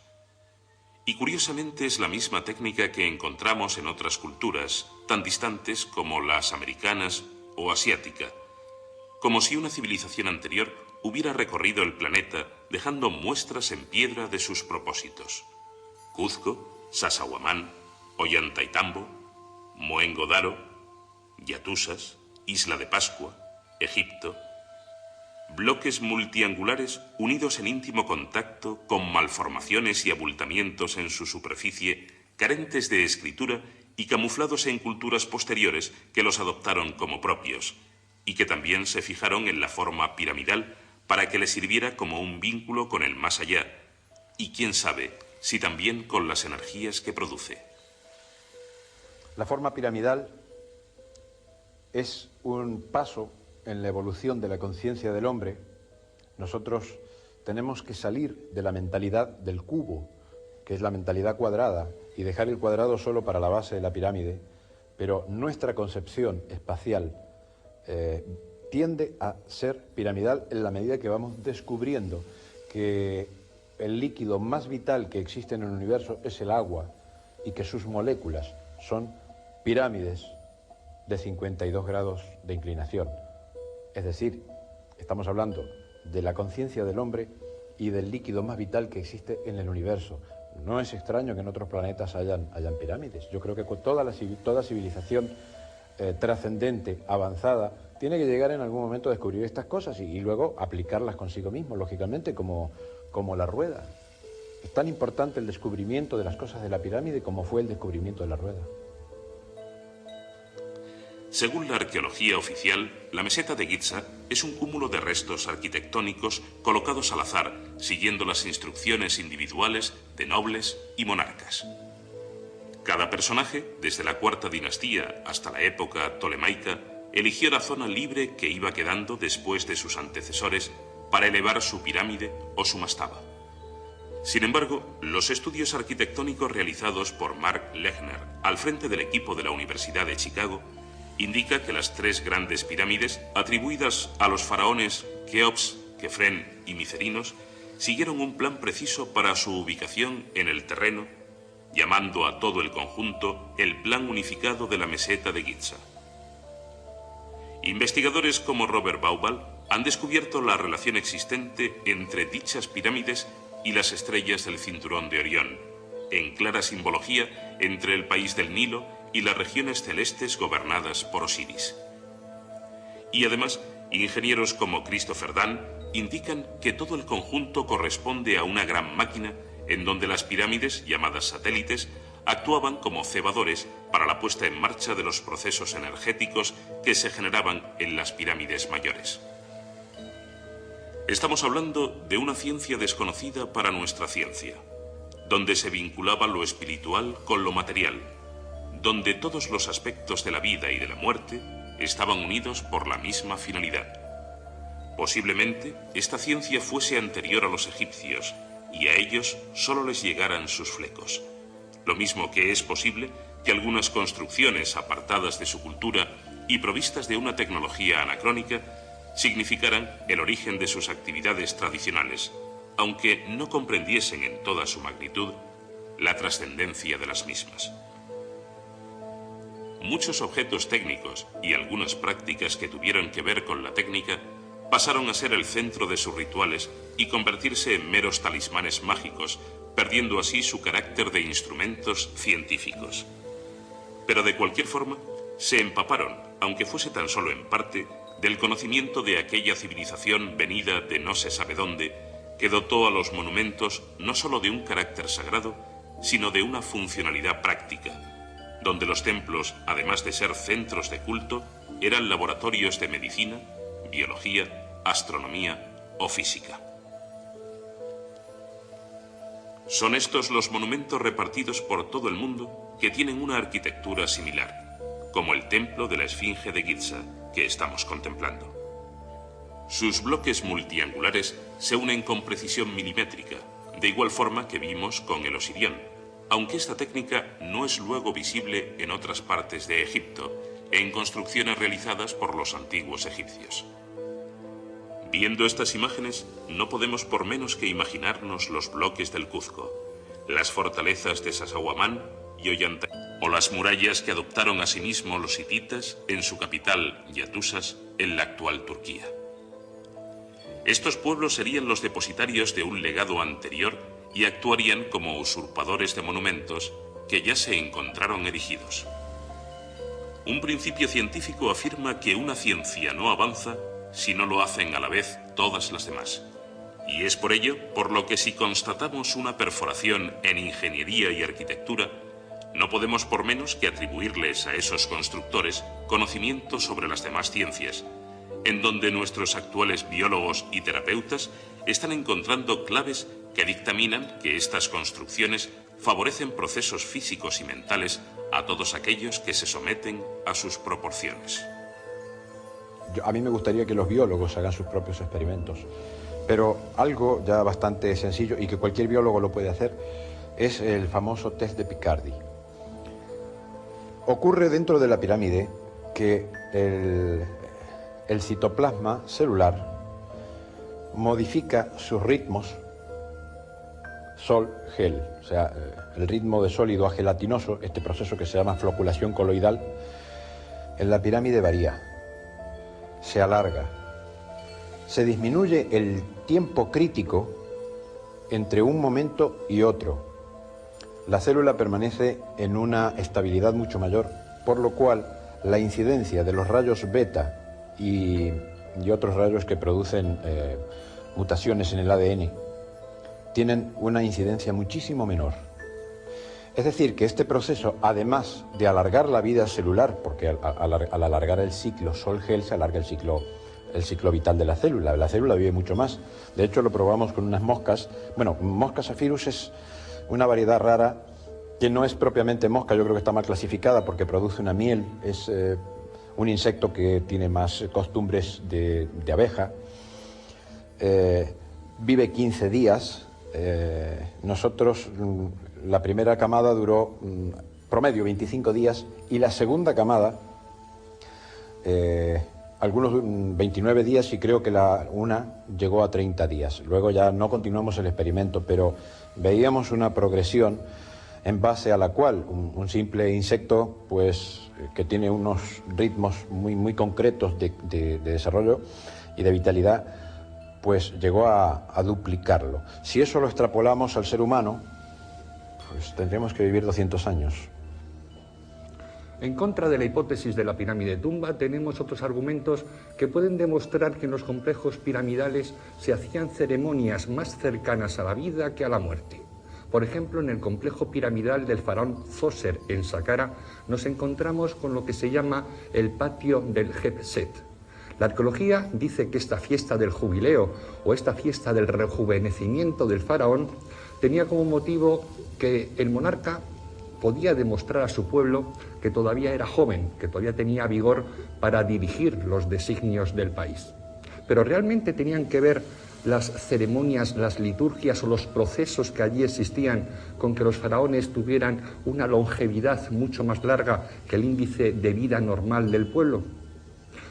Speaker 2: Y curiosamente es la misma técnica que encontramos en otras culturas, tan distantes como las americanas o asiática, como si una civilización anterior hubiera recorrido el planeta dejando muestras en piedra de sus propósitos. Cuzco, Sacsayhuamán, Ollantaytambo, Mohenjo-Daro, Yatusas, Isla de Pascua, Egipto, bloques multiangulares unidos en íntimo contacto con malformaciones y abultamientos en su superficie, carentes de escritura y camuflados en culturas posteriores que los adoptaron como propios, y que también se fijaron en la forma piramidal para que les sirviera como un vínculo con el más allá, y quién sabe si también con las energías que produce.
Speaker 3: La forma piramidal es un paso en la evolución de la conciencia del hombre. Nosotros tenemos que salir de la mentalidad del cubo que es la mentalidad cuadrada, y dejar el cuadrado solo para la base de la pirámide, pero nuestra concepción espacial tiende a ser piramidal en la medida que vamos descubriendo que el líquido más vital que existe en el universo es el agua y que sus moléculas son pirámides de 52 grados de inclinación. Es decir, estamos hablando de la conciencia del hombre y del líquido más vital que existe en el universo. No es extraño que en otros planetas hayan pirámides. Yo creo que toda civilización trascendente, avanzada, tiene que llegar en algún momento a descubrir estas cosas y luego aplicarlas consigo mismo, lógicamente, como la rueda. Es tan importante el descubrimiento de las cosas de la pirámide como fue el descubrimiento de la rueda.
Speaker 2: Según la arqueología oficial, la meseta de Giza es un cúmulo de restos arquitectónicos colocados al azar, siguiendo las instrucciones individuales de nobles y monarcas. Cada personaje, desde la cuarta dinastía hasta la época tolemaica, eligió la zona libre que iba quedando después de sus antecesores para elevar su pirámide o su mastaba. Sin embargo, los estudios arquitectónicos realizados por Mark Lechner al frente del equipo de la Universidad de Chicago indica que las tres grandes pirámides atribuidas a los faraones Keops, Kefren y Micerinos siguieron un plan preciso para su ubicación en el terreno, llamando a todo el conjunto el Plan Unificado de la Meseta de Giza. Investigadores como Robert Bauval han descubierto la relación existente entre dichas pirámides y las estrellas del cinturón de Orión, en clara simbología entre el país del Nilo y las regiones celestes gobernadas por Osiris. Y además, ingenieros como Christopher Dunn indican que todo el conjunto corresponde a una gran máquina en donde las pirámides, llamadas satélites, actuaban como cebadores para la puesta en marcha de los procesos energéticos que se generaban en las pirámides mayores. Estamos hablando de una ciencia desconocida para nuestra ciencia, donde se vinculaba lo espiritual con lo material, donde todos los aspectos de la vida y de la muerte estaban unidos por la misma finalidad. Posiblemente esta ciencia fuese anterior a los egipcios y a ellos solo les llegaran sus flecos. Lo mismo que es posible que algunas construcciones apartadas de su cultura y provistas de una tecnología anacrónica significaran el origen de sus actividades tradicionales, aunque no comprendiesen en toda su magnitud la trascendencia de las mismas. Muchos objetos técnicos y algunas prácticas que tuvieron que ver con la técnica pasaron a ser el centro de sus rituales y convertirse en meros talismanes mágicos, perdiendo así su carácter de instrumentos científicos. Pero de cualquier forma, se empaparon, aunque fuese tan solo en parte, del conocimiento de aquella civilización venida de no se sabe dónde, que dotó a los monumentos no solo de un carácter sagrado, sino de una funcionalidad práctica, donde los templos, además de ser centros de culto, eran laboratorios de medicina, biología, astronomía o física. Son estos los monumentos repartidos por todo el mundo que tienen una arquitectura similar, como el templo de la Esfinge de Giza que estamos contemplando. Sus bloques multiangulares se unen con precisión milimétrica, de igual forma que vimos con el Osirión, aunque esta técnica no es luego visible en otras partes de Egipto, en construcciones realizadas por los antiguos egipcios. Viendo estas imágenes, no podemos por menos que imaginarnos los bloques del Cuzco, las fortalezas de Sacsayhuamán y Ollantaytambo, o las murallas que adoptaron asimismo los hititas en su capital, Yatusas, en la actual Turquía. Estos pueblos serían los depositarios de un legado anterior y actuarían como usurpadores de monumentos que ya se encontraron erigidos. Un principio científico afirma que una ciencia no avanza si no lo hacen a la vez todas las demás. Y es por ello por lo que si constatamos una perforación en ingeniería y arquitectura, no podemos por menos que atribuirles a esos constructores conocimiento sobre las demás ciencias, en donde nuestros actuales biólogos y terapeutas están encontrando claves que dictaminan que estas construcciones favorecen procesos físicos y mentales a todos aquellos que se someten a sus proporciones.
Speaker 3: A mí me gustaría que los biólogos hagan sus propios experimentos, pero algo ya bastante sencillo y que cualquier biólogo lo puede hacer, es el famoso test de Picardi. Ocurre dentro de la pirámide que el citoplasma celular modifica sus ritmos sol-gel, o sea, el ritmo de sólido a gelatinoso, este proceso que se llama floculación coloidal, en la pirámide varía, se alarga, se disminuye el tiempo crítico entre un momento y otro. La célula permanece en una estabilidad mucho mayor, por lo cual la incidencia de los rayos beta y otros rayos que producen mutaciones en el ADN tienen una incidencia muchísimo menor. Es decir, que este proceso, además de alargar la vida celular, porque al alargar el ciclo sol-gel se alarga el ciclo vital de la célula vive mucho más. De hecho, lo probamos con unas moscas. Bueno, mosca Zephyrus es una variedad rara que no es propiamente mosca, yo creo que está mal clasificada porque produce una miel, es un insecto que tiene más costumbres de abeja, vive 15 días, nosotros la primera camada duró promedio 25 días y la segunda camada algunos 29 días y creo que una llegó a 30 días. Luego ya no continuamos el experimento, pero veíamos una progresión en base a la cual un simple insecto, pues que tiene unos ritmos muy concretos de desarrollo y de vitalidad, pues llegó a duplicarlo. Si eso lo extrapolamos al ser humano, pues tendríamos que vivir 200 años.
Speaker 4: En contra de la hipótesis de la pirámide tumba, tenemos otros argumentos que pueden demostrar que en los complejos piramidales se hacían ceremonias más cercanas a la vida que a la muerte. Por ejemplo, en el complejo piramidal del faraón Zoser, en Saqqara, nos encontramos con lo que se llama el patio del Hebset. La arqueología dice que esta fiesta del jubileo o esta fiesta del rejuvenecimiento del faraón tenía como motivo que el monarca podía demostrar a su pueblo que todavía era joven, que todavía tenía vigor para dirigir los designios del país. Pero realmente tenían que ver las ceremonias, las liturgias o los procesos que allí existían con que los faraones tuvieran una longevidad mucho más larga que el índice de vida normal del pueblo.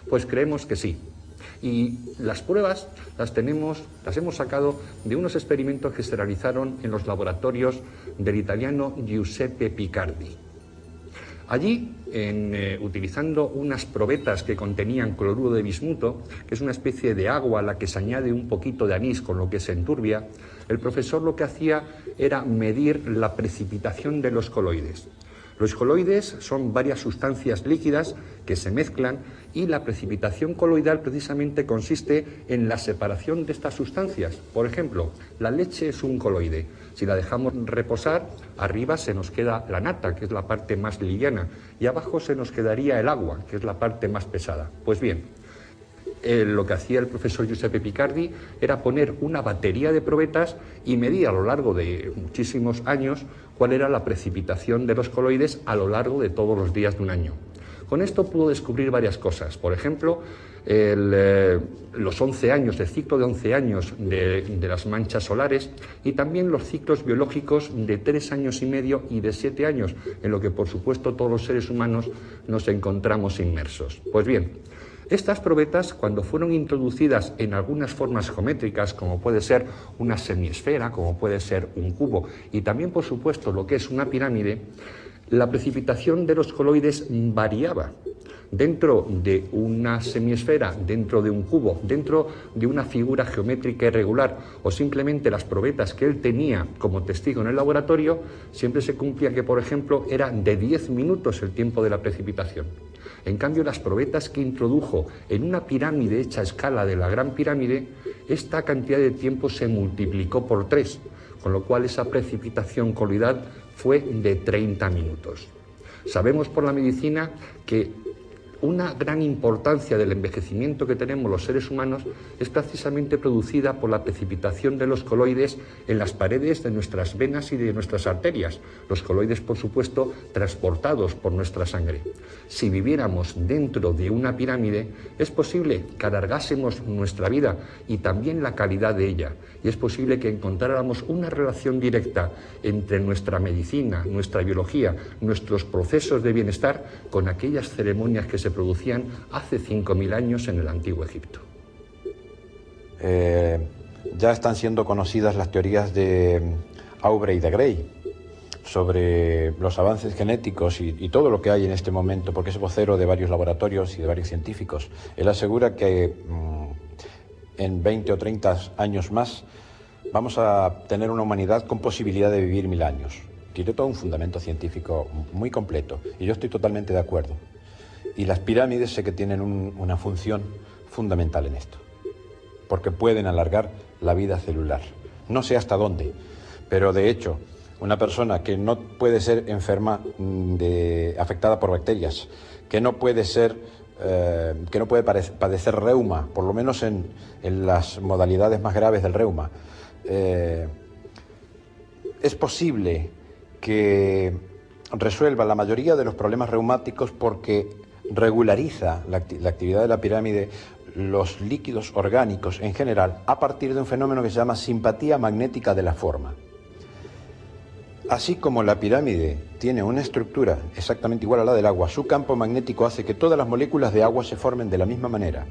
Speaker 4: Pues creemos que sí. Y las pruebas las hemos sacado de unos experimentos que se realizaron en los laboratorios del italiano Giuseppe Picardi. Allí, utilizando unas probetas que contenían cloruro de bismuto, que es una especie de agua a la que se añade un poquito de anís con lo que se enturbia, el profesor lo que hacía era medir la precipitación de los coloides. Los coloides son varias sustancias líquidas que se mezclan y la precipitación coloidal precisamente consiste en la separación de estas sustancias. Por ejemplo, la leche es un coloide. Si la dejamos reposar, arriba se nos queda la nata, que es la parte más liviana, y abajo se nos quedaría el agua, que es la parte más pesada. Pues bien, lo que hacía el profesor Giuseppe Picardi era poner una batería de probetas y medir a lo largo de muchísimos años cuál era la precipitación de los coloides a lo largo de todos los días de un año. Con esto pudo descubrir varias cosas. Por ejemplo, los 11 años, el ciclo de 11 años de las manchas solares y también los ciclos biológicos de 3 años y medio y de 7 años, en lo que por supuesto todos los seres humanos nos encontramos inmersos. Pues bien, estas probetas, cuando fueron introducidas en algunas formas geométricas, como puede ser una semiesfera, como puede ser un cubo, y también, por supuesto, lo que es una pirámide, la precipitación de los coloides variaba. Dentro de una semiesfera, dentro de un cubo, dentro de una figura geométrica irregular o simplemente las probetas que él tenía como testigo en el laboratorio, siempre se cumplía que, por ejemplo, era de 10 minutos el tiempo de la precipitación. En cambio, las probetas que introdujo en una pirámide hecha a escala de la Gran Pirámide, esta cantidad de tiempo se multiplicó por 3, con lo cual esa precipitación coloidal fue de 30 minutos. Sabemos por la medicina que una gran importancia del envejecimiento que tenemos los seres humanos es precisamente producida por la precipitación de los coloides en las paredes de nuestras venas y de nuestras arterias. Los coloides, por supuesto, transportados por nuestra sangre. Si viviéramos dentro de una pirámide, es posible que alargásemos nuestra vida y también la calidad de ella. Y es posible que encontráramos una relación directa entre nuestra medicina, nuestra biología, nuestros procesos de bienestar con aquellas ceremonias que se producían hace 5.000 años en el Antiguo Egipto.
Speaker 3: Ya están siendo conocidas las teorías de Aubrey de Grey sobre los avances genéticos y todo lo que hay en este momento, porque es vocero de varios laboratorios y de varios científicos. Él asegura que en 20 o 30 años más vamos a tener una humanidad con posibilidad de vivir 1000 años. Tiene todo un fundamento científico muy completo y yo estoy totalmente de acuerdo. Y las pirámides sé que tienen una función fundamental en esto, porque pueden alargar la vida celular. No sé hasta dónde, pero de hecho, una persona que no puede ser enferma, afectada por bacterias, que no puede padecer reuma, por lo menos en las modalidades más graves del reuma, es posible que resuelva la mayoría de los problemas reumáticos porque regulariza la actividad de la pirámide, los líquidos orgánicos en general, a partir de un fenómeno que se llama simpatía magnética de la forma. Así como la pirámide tiene una estructura exactamente igual a la del agua, su campo magnético hace que todas las moléculas de agua se formen de la misma manera.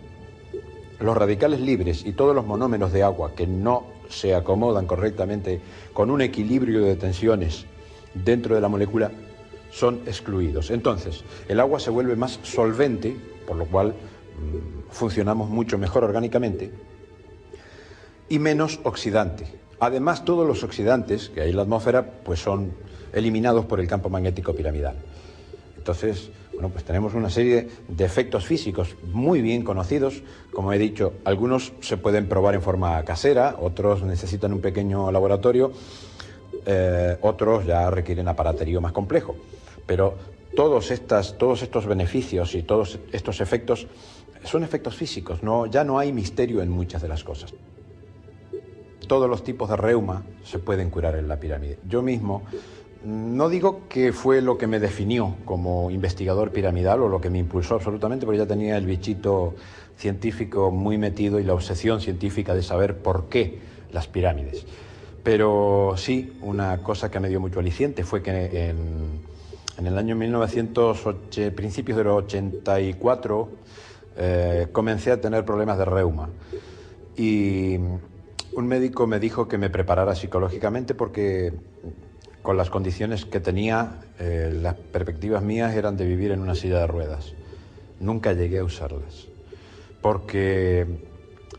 Speaker 3: Los radicales libres y todos los monómeros de agua que no se acomodan correctamente con un equilibrio de tensiones dentro de la molécula son excluidos. Entonces, el agua se vuelve más solvente, por lo cual funcionamos mucho mejor orgánicamente, y menos oxidante. Además, todos los oxidantes que hay en la atmósfera pues son eliminados por el campo magnético piramidal. Entonces, bueno, pues tenemos una serie de efectos físicos muy bien conocidos. Como he dicho, algunos se pueden probar en forma casera, otros necesitan un pequeño laboratorio, otros ya requieren aparaterío más complejo. Pero todos estos beneficios y todos estos efectos son efectos físicos, ya no hay misterio en muchas de las cosas. Todos los tipos de reuma se pueden curar en la pirámide. Yo mismo, no digo que fue lo que me definió como investigador piramidal o lo que me impulsó absolutamente, porque ya tenía el bichito científico muy metido y la obsesión científica de saber por qué las pirámides. Pero sí, una cosa que me dio mucho aliciente fue que en el año 1908, principios del 84, comencé a tener problemas de reuma. Y un médico me dijo que me preparara psicológicamente porque con las condiciones que tenía, las perspectivas mías eran de vivir en una silla de ruedas. Nunca llegué a usarlas, porque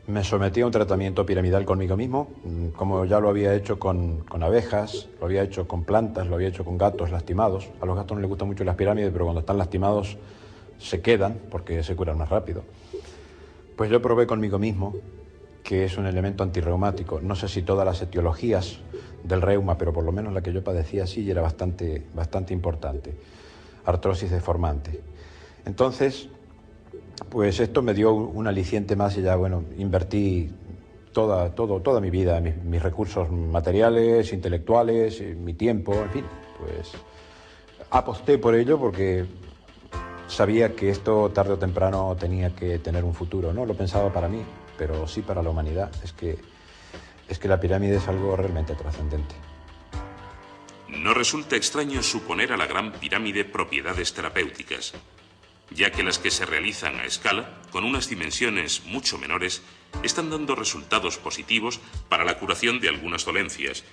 Speaker 3: me sometí a un tratamiento piramidal conmigo mismo, como ya lo había hecho con abejas, lo había hecho con plantas, lo había hecho con gatos lastimados. A los gatos no les gustan mucho las pirámides, pero cuando están lastimados se quedan porque se curan más rápido. Pues yo probé conmigo mismo, que es un elemento antirreumático. No sé si todas las etiologías del reuma, pero por lo menos la que yo padecía sí, y era bastante importante. Artrosis deformante. Entonces, pues esto me dio un aliciente más y ya, bueno, invertí toda mi vida, mis recursos materiales, intelectuales, mi tiempo, en fin, pues aposté por ello porque sabía que esto tarde o temprano tenía que tener un futuro. No lo pensaba para mí, pero sí para la humanidad. Es que la pirámide es algo realmente trascendente.
Speaker 2: No resulta extraño suponer a la Gran Pirámide propiedades terapéuticas, ya que las que se realizan a escala, con unas dimensiones mucho menores, están dando resultados positivos para la curación de algunas dolencias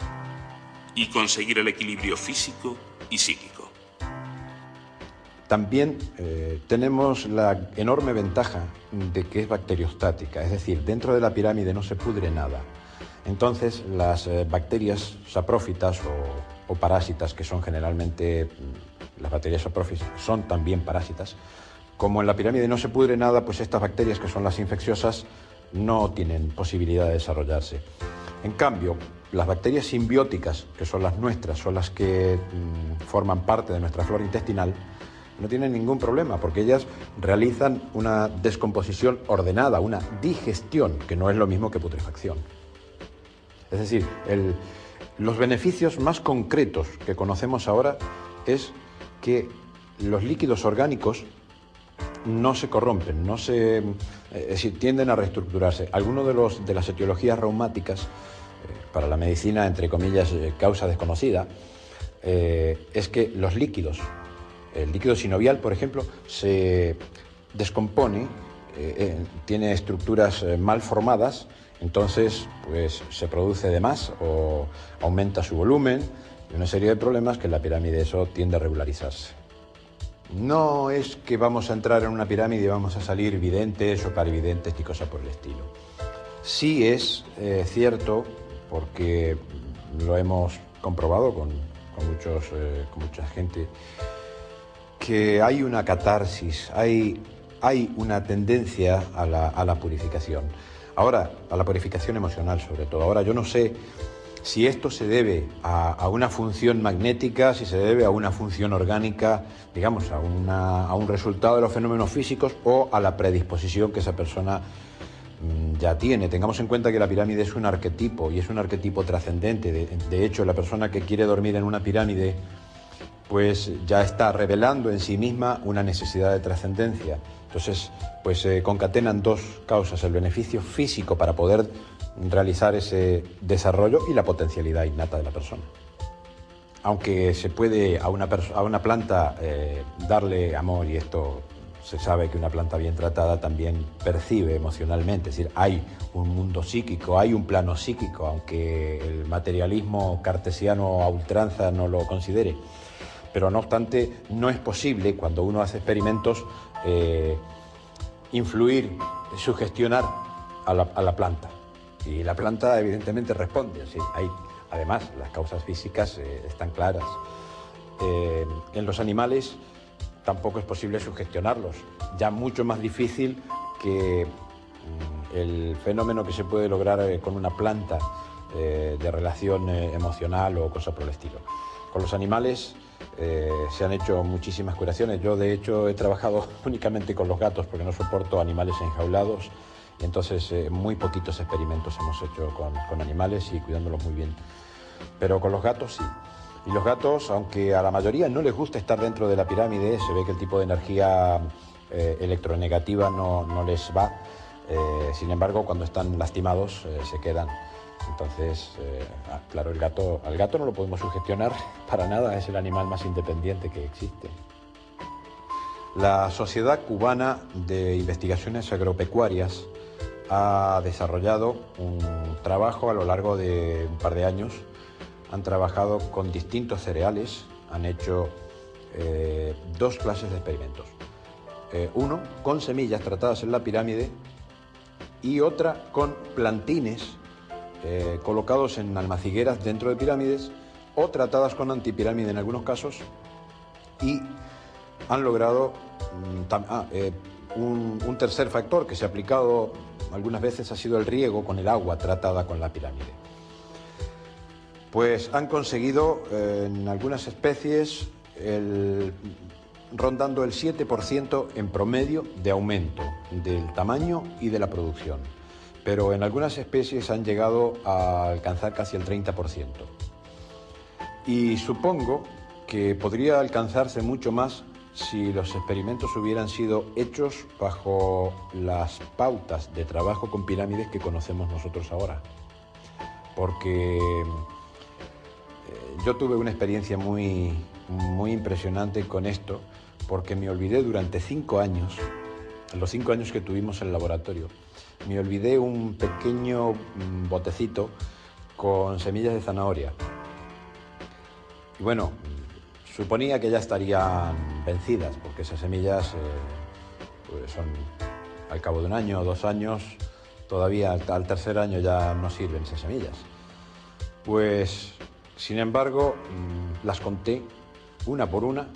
Speaker 2: y conseguir el equilibrio físico y psíquico.
Speaker 3: También tenemos la enorme ventaja de que es bacteriostática, es decir, dentro de la pirámide no se pudre nada. Entonces, las bacterias saprófitas o parásitas, que son generalmente, las bacterias saprófitas son también parásitas, como en la pirámide no se pudre nada, pues estas bacterias, que son las infecciosas, no tienen posibilidad de desarrollarse. En cambio, las bacterias simbióticas, que son las nuestras, son las que forman parte de nuestra flora intestinal, no tienen ningún problema, porque ellas realizan una descomposición ordenada, una digestión, que no es lo mismo que putrefacción. Es decir, los beneficios más concretos que conocemos ahora es que los líquidos orgánicos no se corrompen, tienden a reestructurarse. Algunos de las etiologías reumáticas, para la medicina, entre comillas, causa desconocida, es que los líquidos, el líquido sinovial, por ejemplo, se descompone, tiene estructuras mal formadas, entonces pues se produce de más o aumenta su volumen y una serie de problemas que en la pirámide eso tiende a regularizarse. No es que vamos a entrar en una pirámide y vamos a salir videntes o clarividentes ni cosa por el estilo. Sí es cierto, porque lo hemos comprobado con mucha gente, que hay una catarsis, hay una tendencia a la purificación. Ahora, a la purificación emocional sobre todo. Ahora, yo no sé si esto se debe a una función magnética, si se debe a una función orgánica, digamos, a un resultado de los fenómenos físicos o a la predisposición que esa persona ya tiene. Tengamos en cuenta que la pirámide es un arquetipo y es un arquetipo trascendente. De hecho, la persona que quiere dormir en una pirámide pues ya está revelando en sí misma una necesidad de trascendencia. Entonces, pues se concatenan dos causas: el beneficio físico para poder realizar ese desarrollo y la potencialidad innata de la persona. Aunque se puede a una planta darle amor, y esto se sabe que una planta bien tratada también percibe emocionalmente, es decir, hay un mundo psíquico, hay un plano psíquico, aunque el materialismo cartesiano a ultranza no lo considere. Pero no obstante, no es posible, cuando uno hace experimentos, influir, sugestionar a la planta. Y la planta evidentemente responde. Así, además, las causas físicas están claras. En los animales tampoco es posible sugestionarlos. Ya mucho más difícil que el fenómeno que se puede lograr con una planta de relación emocional o cosa por el estilo. Con los animales se han hecho muchísimas curaciones. Yo, de hecho, he trabajado únicamente con los gatos porque no soporto animales enjaulados. Y entonces, muy poquitos experimentos hemos hecho con animales y cuidándolos muy bien. Pero con los gatos sí. Y los gatos, aunque a la mayoría no les gusta estar dentro de la pirámide, se ve que el tipo de energía electronegativa no les va. Sin embargo, cuando están lastimados, se quedan. Entonces, claro, al gato no lo podemos sugestionar para nada, es el animal más independiente que existe. La Sociedad Cubana de Investigaciones Agropecuarias ha desarrollado un trabajo a lo largo de un par de años. Han trabajado con distintos cereales, han hecho dos clases de experimentos. Uno con semillas tratadas en la pirámide y otra con plantines colocados en almacigueras dentro de pirámides o tratadas con antipirámide en algunos casos, y han logrado un tercer factor que se ha aplicado algunas veces, ha sido el riego con el agua tratada con la pirámide. Pues han conseguido en algunas especies rondando el 7% en promedio de aumento del tamaño y de la producción. Pero en algunas especies han llegado a alcanzar casi el 30%. Y supongo que podría alcanzarse mucho más si los experimentos hubieran sido hechos bajo las pautas de trabajo con pirámides que conocemos nosotros ahora. Porque yo tuve una experiencia muy impresionante con esto, porque me olvidé durante 5 años, en los 5 años que tuvimos en el laboratorio, me olvidé un pequeño botecito con semillas de zanahoria. Y bueno, suponía que ya estarían vencidas, porque esas semillas pues son, al cabo de 1 año o 2 años, todavía al tercer año ya no sirven esas semillas. Pues, sin embargo, las conté una por una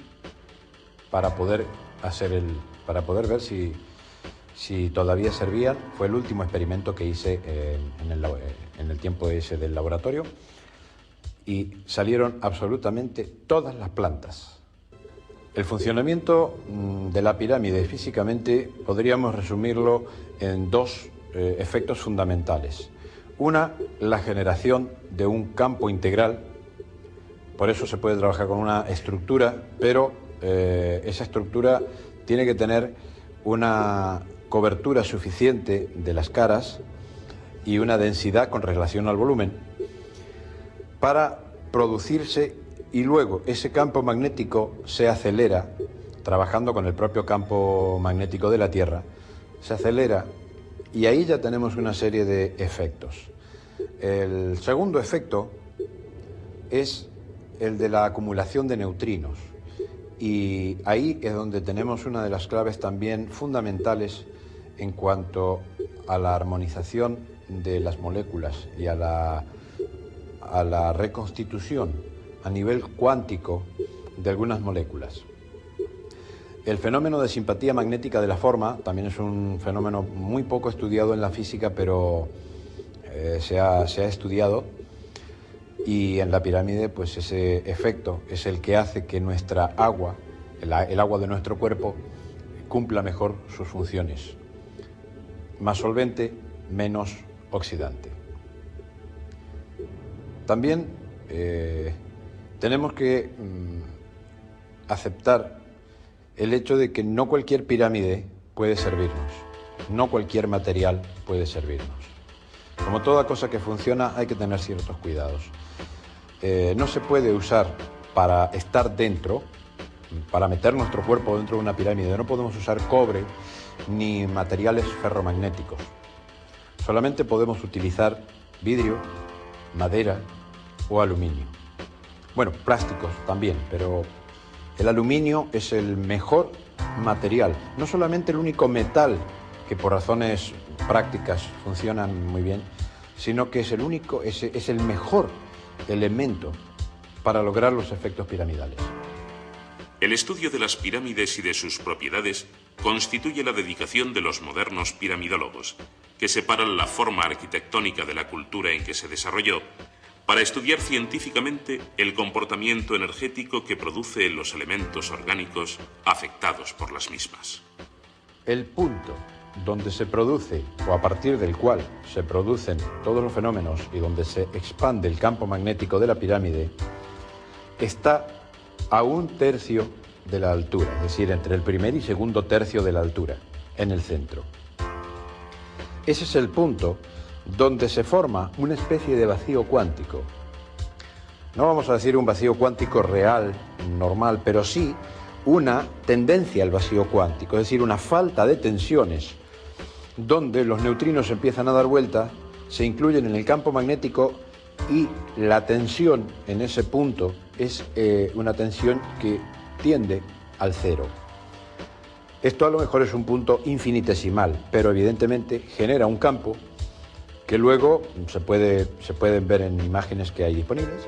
Speaker 3: para poder ver si todavía servían. Fue el último experimento que hice en el tiempo ese del laboratorio, y salieron absolutamente todas las plantas. El funcionamiento de la pirámide físicamente podríamos resumirlo en dos efectos fundamentales. Una, la generación de un campo integral. Por eso se puede trabajar con una estructura, pero esa estructura tiene que tener una cobertura suficiente de las caras y una densidad con relación al volumen para producirse, y luego ese campo magnético se acelera, trabajando con el propio campo magnético de la Tierra, se acelera y ahí ya tenemos una serie de efectos. El segundo efecto es el de la acumulación de neutrinos, y ahí es donde tenemos una de las claves también fundamentales en cuanto a la armonización de las moléculas y a la reconstitución a nivel cuántico de algunas moléculas. El fenómeno de simpatía magnética de la forma también es un fenómeno muy poco estudiado en la física, pero se ha estudiado, y en la pirámide pues ese efecto es el que hace que nuestra agua, el agua de nuestro cuerpo, cumpla mejor sus funciones. Más solvente, menos oxidante. También tenemos que aceptar el hecho de que no cualquier pirámide puede servirnos, no cualquier material puede servirnos. Como toda cosa que funciona, hay que tener ciertos cuidados. No se puede usar para estar dentro, para meter nuestro cuerpo dentro de una pirámide, no podemos usar cobre ni materiales ferromagnéticos. Solamente podemos utilizar vidrio, madera o aluminio. Bueno, plásticos también, pero el aluminio es el mejor material, no solamente el único metal que por razones prácticas funcionan muy bien, sino que es el mejor elemento para lograr los efectos piramidales.
Speaker 2: El estudio de las pirámides y de sus propiedades constituye la dedicación de los modernos piramidólogos, que separan la forma arquitectónica de la cultura en que se desarrolló para estudiar científicamente el comportamiento energético que produce en los elementos orgánicos afectados por las mismas.
Speaker 3: El punto donde se produce, o a partir del cual se producen todos los fenómenos y donde se expande el campo magnético de la pirámide, está a 1/3 de la altura, es decir, entre el primer y segundo tercio de la altura, en el centro. Ese es el punto donde se forma una especie de vacío cuántico. No vamos a decir un vacío cuántico real, normal, pero sí una tendencia al vacío cuántico, es decir, una falta de tensiones, donde los neutrinos empiezan a dar vuelta, se incluyen en el campo magnético y la tensión en ese punto es una tensión que tiende al cero. Esto a lo mejor es un punto infinitesimal, pero evidentemente genera un campo que luego se pueden ver en imágenes que hay disponibles.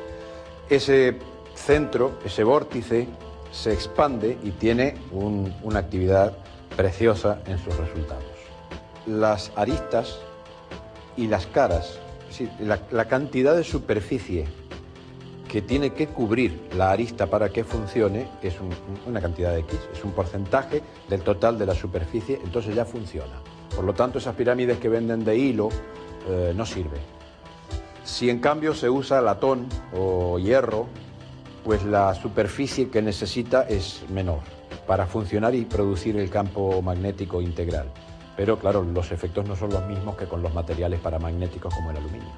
Speaker 3: Ese centro, ese vórtice, se expande y tiene una actividad preciosa en sus resultados. Las aristas y las caras, es decir, la cantidad de superficie que tiene que cubrir la arista para que funcione es una cantidad de X, es un porcentaje del total de la superficie, entonces ya funciona. Por lo tanto, esas pirámides que venden de hilo no sirven. Si en cambio se usa latón o hierro, pues la superficie que necesita es menor para funcionar y producir el campo magnético integral. Pero claro, los efectos no son los mismos que con los materiales paramagnéticos como el aluminio.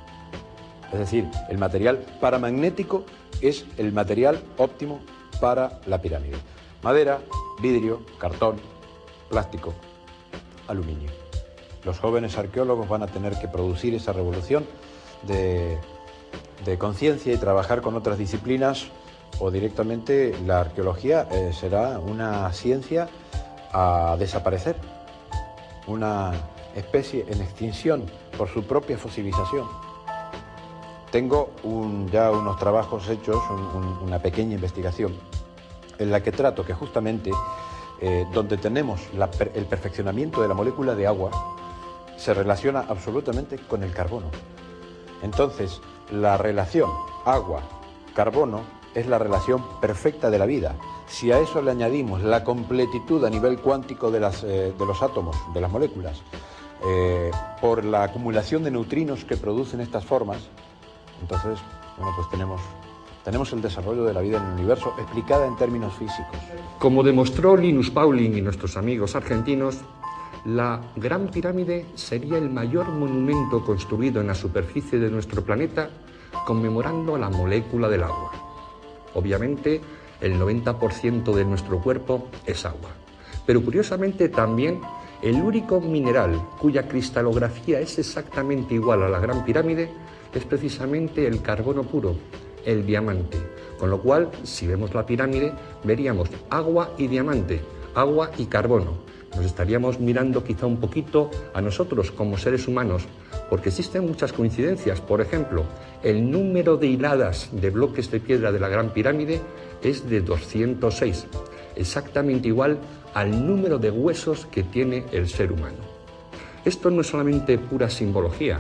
Speaker 3: Es decir, el material paramagnético es el material óptimo para la pirámide. Madera, vidrio, cartón, plástico, aluminio. Los jóvenes arqueólogos van a tener que producir esa revolución de conciencia y trabajar con otras disciplinas, o directamente la arqueología será una ciencia a desaparecer, una especie en extinción por su propia fosilización. Tengo ya unos trabajos hechos, una pequeña investigación, en la que trato que justamente donde tenemos el perfeccionamiento de la molécula de agua, se relaciona absolutamente con el carbono. Entonces, la relación agua-carbono es la relación perfecta de la vida. Si a eso le añadimos la completitud a nivel cuántico de los átomos, de las moléculas, por la acumulación de neutrinos que producen estas formas, entonces, bueno, pues tenemos el desarrollo de la vida en el universo explicada en términos físicos.
Speaker 4: Como demostró Linus Pauling y nuestros amigos argentinos, la Gran Pirámide sería el mayor monumento construido en la superficie de nuestro planeta conmemorando la molécula del agua. Obviamente, el 90% de nuestro cuerpo es agua. Pero curiosamente también el único mineral cuya cristalografía es exactamente igual a la Gran Pirámide es precisamente el carbono puro, el diamante. Con lo cual, si vemos la pirámide, veríamos agua y diamante, agua y carbono. Nos estaríamos mirando quizá un poquito a nosotros como seres humanos, porque existen muchas coincidencias. Por ejemplo, el número de hiladas de bloques de piedra de la Gran Pirámide es de 206, exactamente igual al número de huesos que tiene el ser humano. Esto no es solamente pura simbología,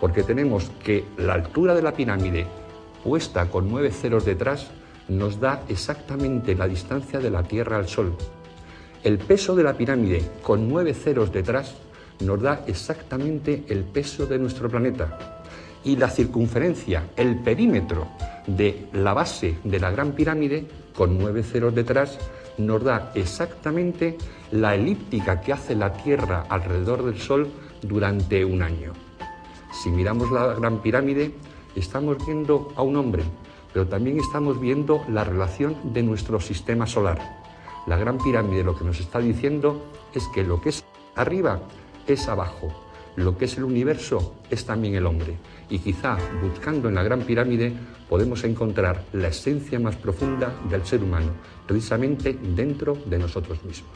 Speaker 4: porque tenemos que la altura de la pirámide, puesta con 9 ceros detrás, nos da exactamente la distancia de la Tierra al Sol. El peso de la pirámide, con 9 ceros detrás, nos da exactamente el peso de nuestro planeta. Y la circunferencia, el perímetro de la base de la Gran Pirámide, con 9 ceros detrás, nos da exactamente la elíptica que hace la Tierra alrededor del Sol durante un año. Si miramos la Gran Pirámide, estamos viendo a un hombre, pero también estamos viendo la relación de nuestro sistema solar. La Gran Pirámide lo que nos está diciendo es que lo que es arriba es abajo, lo que es el universo es también el hombre. Y quizá buscando en la Gran Pirámide podemos encontrar la esencia más profunda del ser humano, precisamente dentro de nosotros mismos.